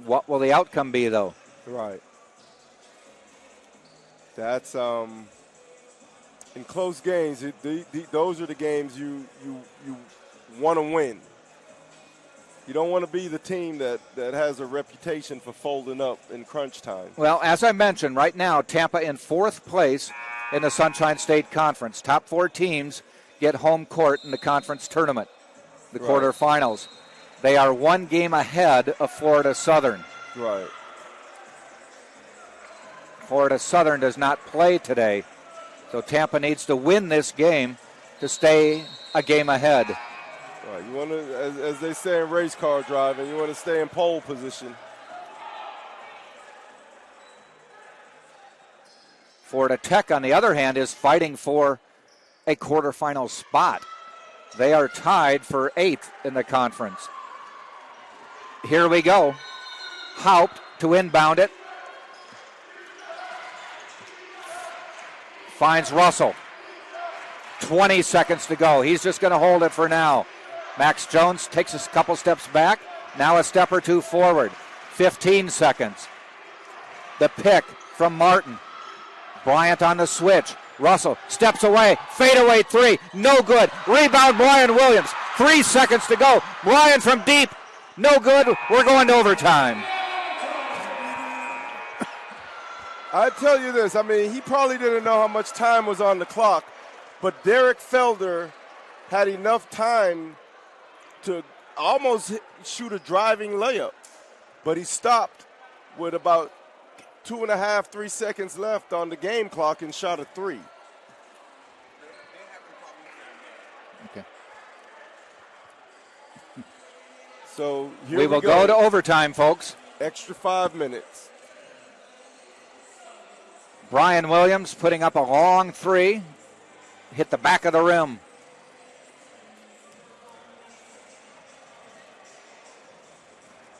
What will the outcome be, though? Right. That's in close games. Those are the games you want to win. You don't want to be the team that has a reputation for folding up in crunch time. Well, as I mentioned, right now, Tampa in 4th place in the Sunshine State Conference. Top 4 teams get home court in the conference tournament, the quarterfinals. They are 1 game ahead of Florida Southern. Right. Florida Southern does not play today, so Tampa needs to win this game to stay a game ahead. Right. You want to, as they say in race car driving, you want to stay in pole position. Florida Tech, on the other hand, is fighting for a quarterfinal spot. They are tied for 8th in the conference. Here we go. Haupt to inbound it. Finds Russell. 20 seconds to go. He's just going to hold it for now. Max Jones takes a couple steps back. Now a step or two forward. 15 seconds. The pick from Martin. Bryant on the switch. Russell steps away. Fadeaway 3. No good. Rebound Brian Williams. 3 seconds to go. Brian from deep. No good. We're going to overtime. I tell you this. I mean, he probably didn't know how much time was on the clock, but Derek Felder had enough time to almost shoot a driving layup, but he stopped with about 2.5, 3 seconds left on the game clock and shot a 3. Okay. So here we will go to overtime, folks. Extra 5 minutes. Brian Williams putting up a long 3. Hit the back of the rim.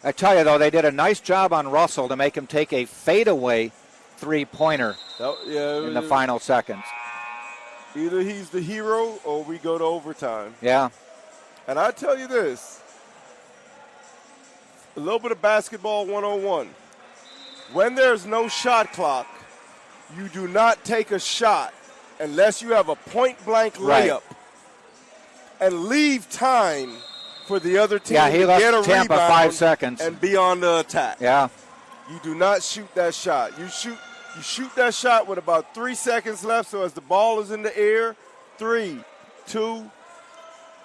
I tell you, though, they did a nice job on Russell to make him take a fadeaway 3-pointer in the final seconds. Either he's the hero or we go to overtime. Yeah. And I tell you this, a little bit of basketball 101. When there's no shot clock, you do not take a shot unless you have a point-blank layup and leave time for the other team he to left get a Tampa rebound 5 seconds and be on the attack. Yeah. You do not shoot that shot. You shoot that shot with about 3 seconds left, so as the ball is in the air, 3, 2,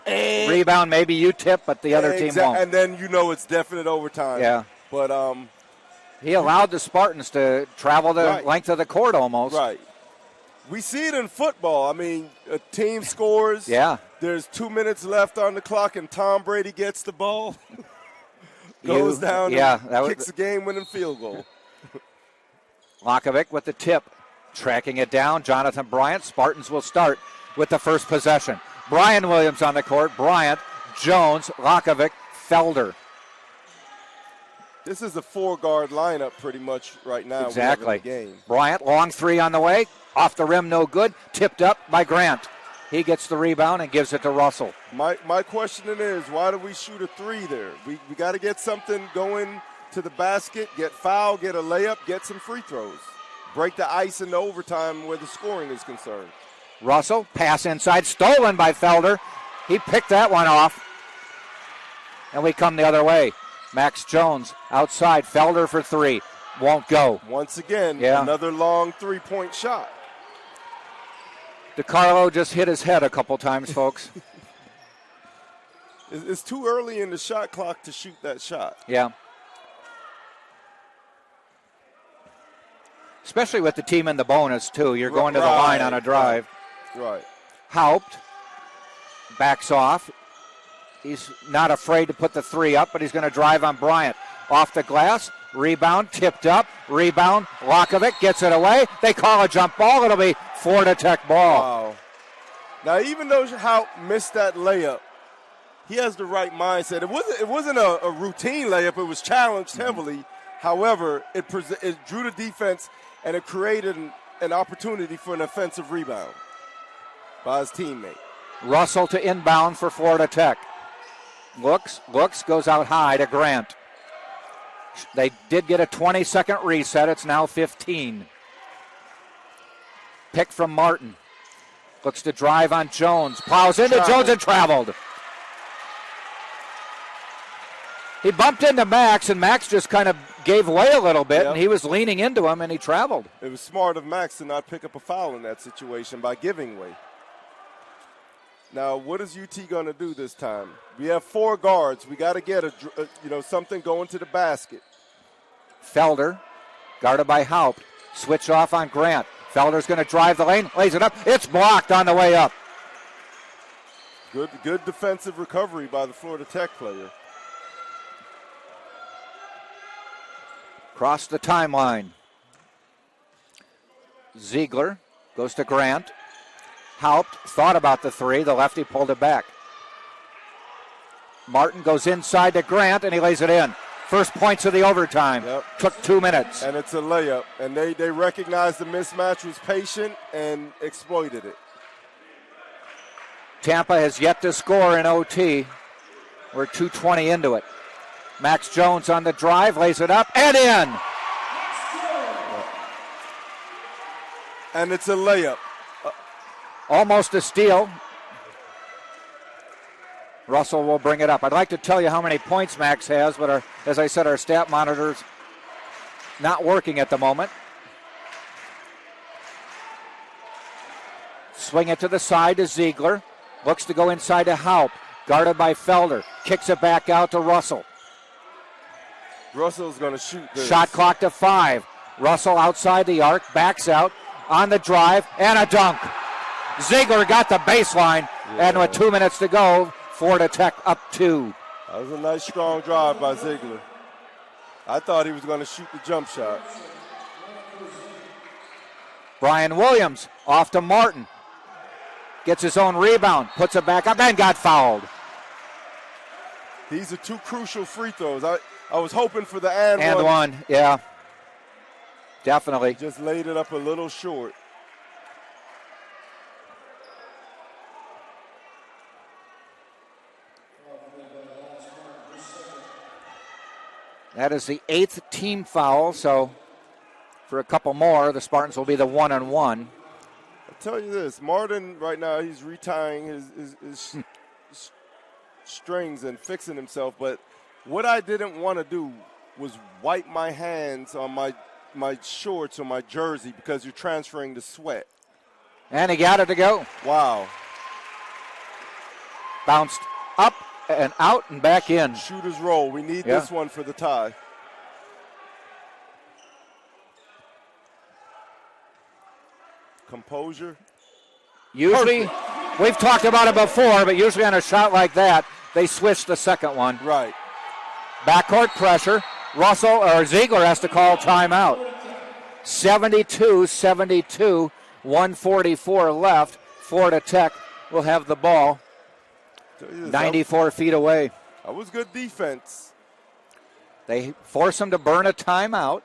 and rebound, maybe you tip, but the other team won't. And then you know it's definite overtime. Yeah. But he allowed the Spartans to travel the length of the court almost. Right. We see it in football. I mean, a team scores. Yeah. There's 2 minutes left on the clock, and Tom Brady gets the ball, goes down and kicks a game-winning field goal. Lakovic with the tip. Tracking it down, Jonathan Bryant. Spartans will start with the first possession. Brian Williams on the court. Bryant, Jones, Lakovic, Felder. This is a 4-guard lineup pretty much right now. Exactly. In the game. Bryant, long three on the way. Off the rim, no good. Tipped up by Grant. He gets the rebound and gives it to Russell. My question is, why do we shoot a 3 there? We got to get something going to the basket, get foul, get a layup, get some free throws. Break the ice in the overtime where the scoring is concerned. Russell, pass inside, stolen by Felder. He picked that one off. And we come the other way. Max Jones outside, Felder for 3. Won't go. Once again, another long 3-point shot. DiCarlo just hit his head a couple times, folks. It's too early in the shot clock to shoot that shot. Yeah. Especially with the team in the bonus, too. You're going to the line on a drive. Right. Haupt backs off. He's not afraid to put the 3 up, but he's going to drive on Bryant. Off the glass, rebound, tipped up, rebound. Lakovic gets it away. They call a jump ball. It'll be Florida Tech ball. Wow. Now, even though Haupt missed that layup, he has the right mindset. It wasn't a routine layup. It was challenged heavily. However, it drew the defense, and it created an opportunity for an offensive rebound by his teammate. Russell to inbound for Florida Tech. Looks, goes out high to Grant. They did get a 20-second reset. It's now 15. Pick from Martin. Looks to drive on Jones. Plows into Jones and traveled. He bumped into Max, and Max just kind of gave way a little bit, and he was leaning into him, and he traveled. It was smart of Max to not pick up a foul in that situation by giving way. Now, what is UT going to do this time? We have 4 guards. We got to get something going to the basket. Felder, guarded by Haupt. Switch off on Grant. Felder's going to drive the lane, lays it up. It's blocked on the way up. Good defensive recovery by the Florida Tech player. Across the timeline. Ziegler goes to Grant. Haupt thought about the 3. The lefty pulled it back. Martin goes inside to Grant, and he lays it in. First points of the overtime. Took 2 minutes. And it's a layup. And they recognized the mismatch, was patient, and exploited it. Tampa has yet to score in OT. We're 2:20 into it. Max Jones on the drive, lays it up, and in. And it's a layup. Almost a steal. Russell will bring it up. I'd like to tell you how many points Max has, but as I said, our stat monitor's not working at the moment. Swing it to the side to Ziegler. Looks to go inside to Haupt. Guarded by Felder. Kicks it back out to Russell. Russell's going to shoot this. Shot clock to 5. Russell outside the arc, backs out on the drive, and a dunk. Ziegler got the baseline, and with 2 minutes to go, Florida Tech up 2. That was a nice, strong drive by Ziegler. I thought he was going to shoot the jump shot. Brian Williams off to Martin. Gets his own rebound, puts it back up, and got fouled. These are 2 crucial free throws. I was hoping for the and one. Yeah. Definitely. Just laid it up a little short. That is the 8th team foul, so for a couple more, the Spartans will be the 1-on-1. I'll tell you this, Martin right now, he's retying his strings and fixing himself, but what I didn't want to do was wipe my hands on my shorts or my jersey because you're transferring the sweat. And he got it to go. Wow. Bounced up and out and back in. Shooter's roll. We need this one for the tie. Composure. Usually, we've talked about it before, but usually on a shot like that, they switch the second one. Right. Backcourt pressure. Ziegler has to call timeout. 72-72, 144 left. Florida Tech will have the ball 94 feet away. That was good defense. They force him to burn a timeout.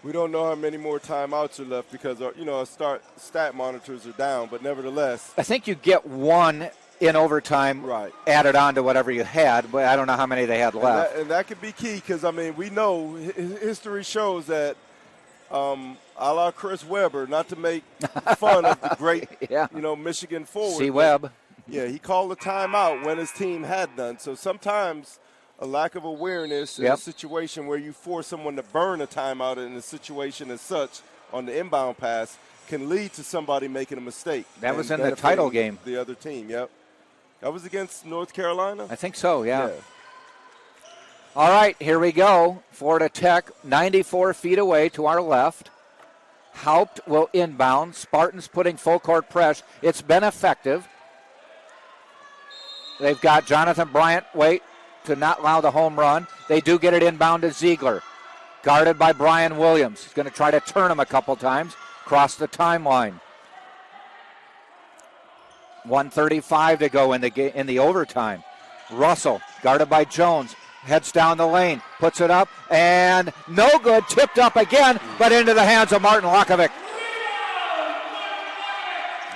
We don't know how many more timeouts are left because, our stat monitors are down, but nevertheless. I think you get one in overtime added on to whatever you had, but I don't know how many they had left. And that could be key because, we know history shows that, a la Chris Webber, not to make fun of the great, Michigan forward. C. Webb. Yeah, he called a timeout when his team had none. So sometimes a lack of awareness in a situation where you force someone to burn a timeout in a situation as such on the inbound pass can lead to somebody making a mistake. That was in the title game. The other team, yep. That was against North Carolina? I think so, yeah. All right, here we go. Florida Tech, 94 feet away to our left. Haupt will inbound. Spartans putting full court press. It's been effective. They've got Jonathan Bryant wait to not allow the home run. They do get it inbound to Ziegler. Guarded by Brian Williams. He's going to try to turn him a couple times. Cross the timeline. 1:35 to go in the overtime. Russell, guarded by Jones, heads down the lane, puts it up, and no good. Tipped up again, but into the hands of Martin Lakovic.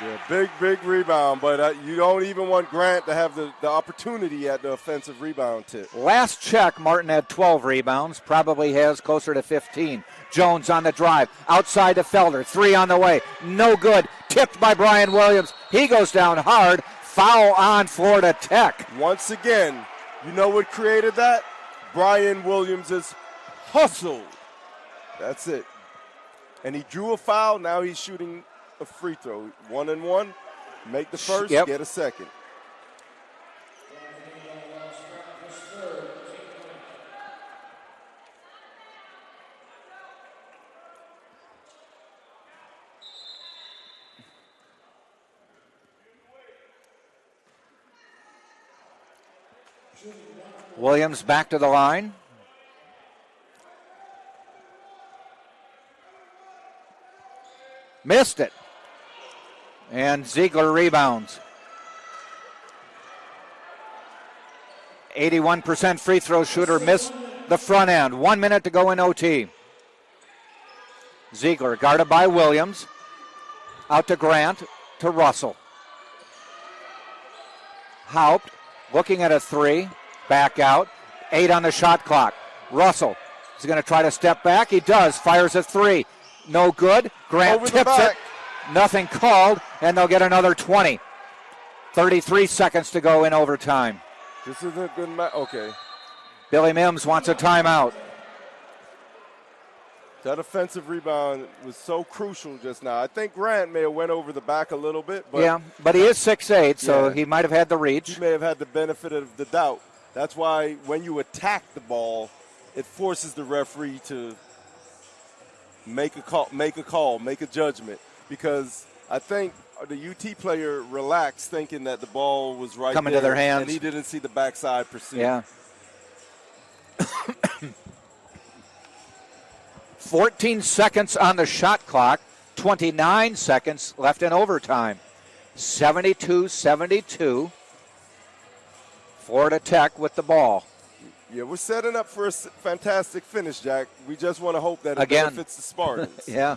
Yeah, big rebound, but you don't even want Grant to have the opportunity at the offensive rebound tip. Last check, Martin had 12 rebounds, probably has closer to 15. Jones on the drive, outside to Felder, 3 on the way, no good. Tipped by Brian Williams. He goes down hard. Foul on Florida Tech. Once again, you know what created that? Brian Williams' hustle. That's it. And he drew a foul. Now he's shooting a free throw. 1-and-1. Make the first, get a second. Williams back to the line. Missed it. And Ziegler rebounds. 81% free throw shooter missed the front end. 1 minute to go in OT. Ziegler guarded by Williams. Out to Grant, to Russell. Haupt looking at a 3. Back out. 8 on the shot clock. Russell is going to try to step back. He does. Fires a 3. No good. Grant tips it. Nothing called, and they'll get another 20. 33 seconds to go in overtime. This is a good match. Okay. Billy Mims wants a timeout. That offensive rebound was so crucial just now. I think Grant may have went over the back a little bit. But but he is 6'8", so he might have had the reach. He may have had the benefit of the doubt. That's why when you attack the ball, it forces the referee to make a call, make a judgment. Because I think the UT player relaxed thinking that the ball was right coming there, to their hands. and he didn't see the backside pursuit. Yeah. 14 seconds on the shot clock, 29 seconds left in overtime. 72-72. Florida Tech with the ball. Yeah, we're setting up for a fantastic finish, Jack. We just want to hope that it benefits the Spartans. Yeah.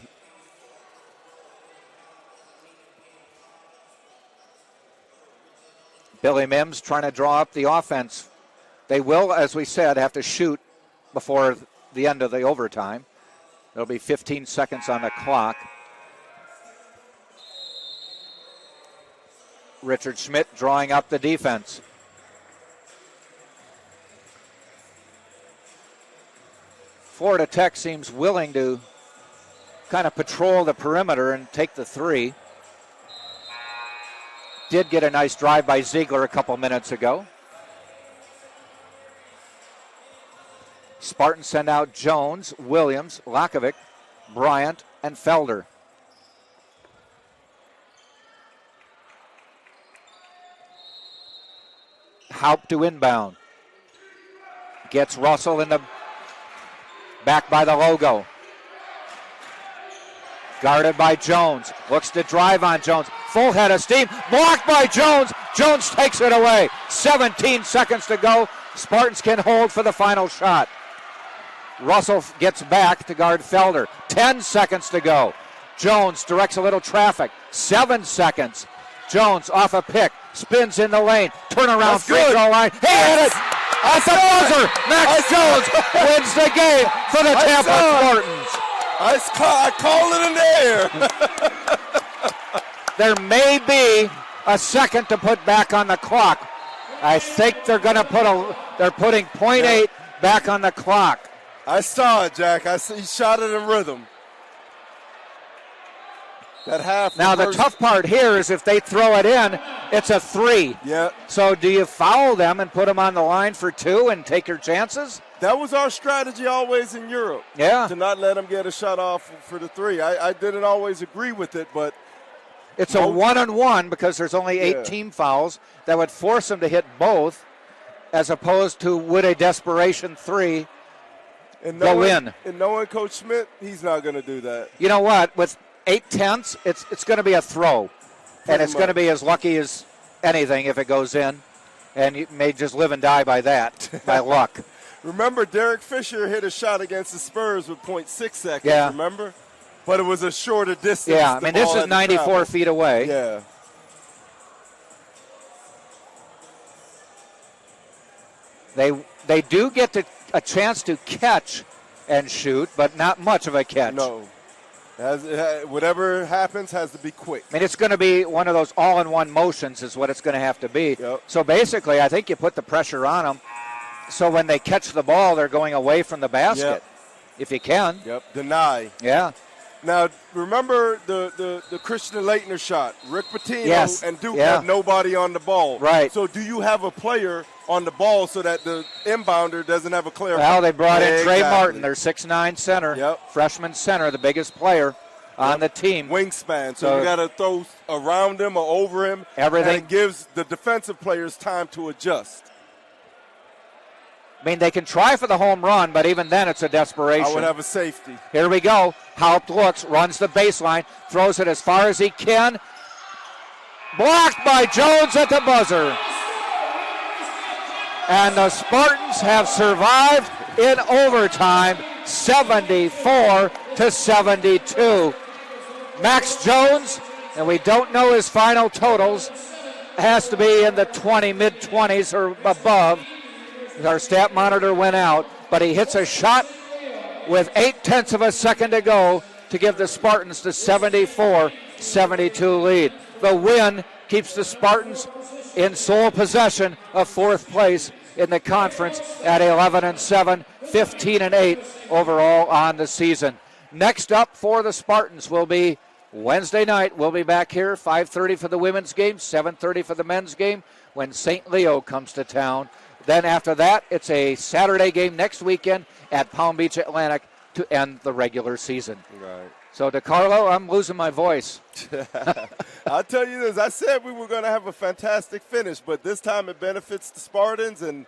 Billy Mims trying to draw up the offense. They will, as we said, have to shoot before the end of the overtime. There'll be 15 seconds on the clock. Richard Schmidt drawing up the defense. Florida Tech seems willing to kind of patrol the perimeter and take the 3. Did get a nice drive by Ziegler a couple minutes ago. Spartans send out Jones, Williams, Lakovic, Bryant, and Felder. Haupt to inbound. Gets Russell in the back by the logo. Guarded by Jones. Looks to drive on Jones. Full head of steam. Blocked by Jones. Jones takes it away. 17 seconds to go. Spartans can hold for the final shot. Russell gets back to guard Felder. 10 seconds to go. Jones directs a little traffic. 7 seconds. Jones off a pick. Spins in the lane. Turnaround free throw line. He hit it! At the buzzer! Max Jones wins the game for the Tampa Spartans. I call it in the air. There may be a second to put back on the clock. I think they're going to they're putting .8 back on the clock. I saw it, Jack. He shot it in rhythm. That half. Now the tough part here is if they throw it in, it's a 3. Yeah. So do you foul them and put them on the line for 2 and take your chances? That was our strategy always in Europe. Yeah. To not let them get a shot off for the 3. I didn't always agree with it, but it's a 1-on-1 because there's only 8 team fouls that would force them to hit both, as opposed to would a desperation 3 go in. And knowing Coach Schmidt, he's not going to do that. You know what? With 8/10, it's going to be a throw, and it's going to be as lucky as anything if it goes in, and you may just live and die by that, by luck. Remember, Derek Fisher hit a shot against the Spurs with .6 seconds, remember? But it was a shorter distance. Yeah, I mean, this is 94 feet away. Yeah. They do get a chance to catch and shoot, but not much of a catch. No. Whatever happens has to be quick. I mean, it's going to be one of those all-in-one motions is what it's going to have to be. Yep. So basically, I think you put the pressure on them so when they catch the ball, they're going away from the basket, if you can. Yep, deny. Yeah. Now, remember the Christian Laettner shot. Rick Pitino and Duke had nobody on the ball. Right. So do you have a player on the ball so that the inbounder doesn't have a clear? Well, they brought in Trey Martin, their 6'9 center, freshman center, the biggest player on the team. Wingspan. So you got to throw around him or over him. Everything. And it gives the defensive players time to adjust. I mean, they can try for the home run, but even then it's a desperation. I would have a safety. Here we go. Haupt looks, runs the baseline, throws it as far as he can. Blocked by Jones at the buzzer. And the Spartans have survived in overtime, 74-72. Max Jones, and we don't know his final totals, has to be in the mid-20s or above. Our stat monitor went out, but he hits a shot with 0.8 of a second to go to give the Spartans the 74-72 lead. The win keeps the Spartans in sole possession of 4th place in the conference at 11-7, 15-8 overall on the season. Next up for the Spartans will be Wednesday night. We'll be back here 5:30 for the women's game, 7:30 for the men's game when St. Leo comes to town. Then after that, it's a Saturday game next weekend at Palm Beach Atlantic to end the regular season. Right. So, DeCarlo, I'm losing my voice. I'll tell you this. I said we were going to have a fantastic finish, but this time it benefits the Spartans, and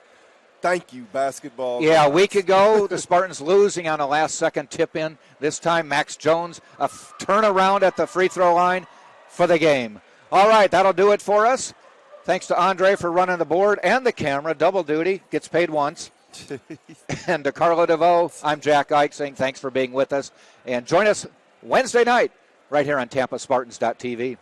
thank you, basketball. Yeah, a week ago, the Spartans losing on a last-second tip-in. This time, Max Jones, a turnaround at the free throw line for the game. All right, that'll do it for us. Thanks to Andre for running the board and the camera. Double duty. Gets paid once. And to Carlo DeVoe, I'm Jack Ike saying thanks for being with us. And join us Wednesday night right here on TampaSpartans.tv.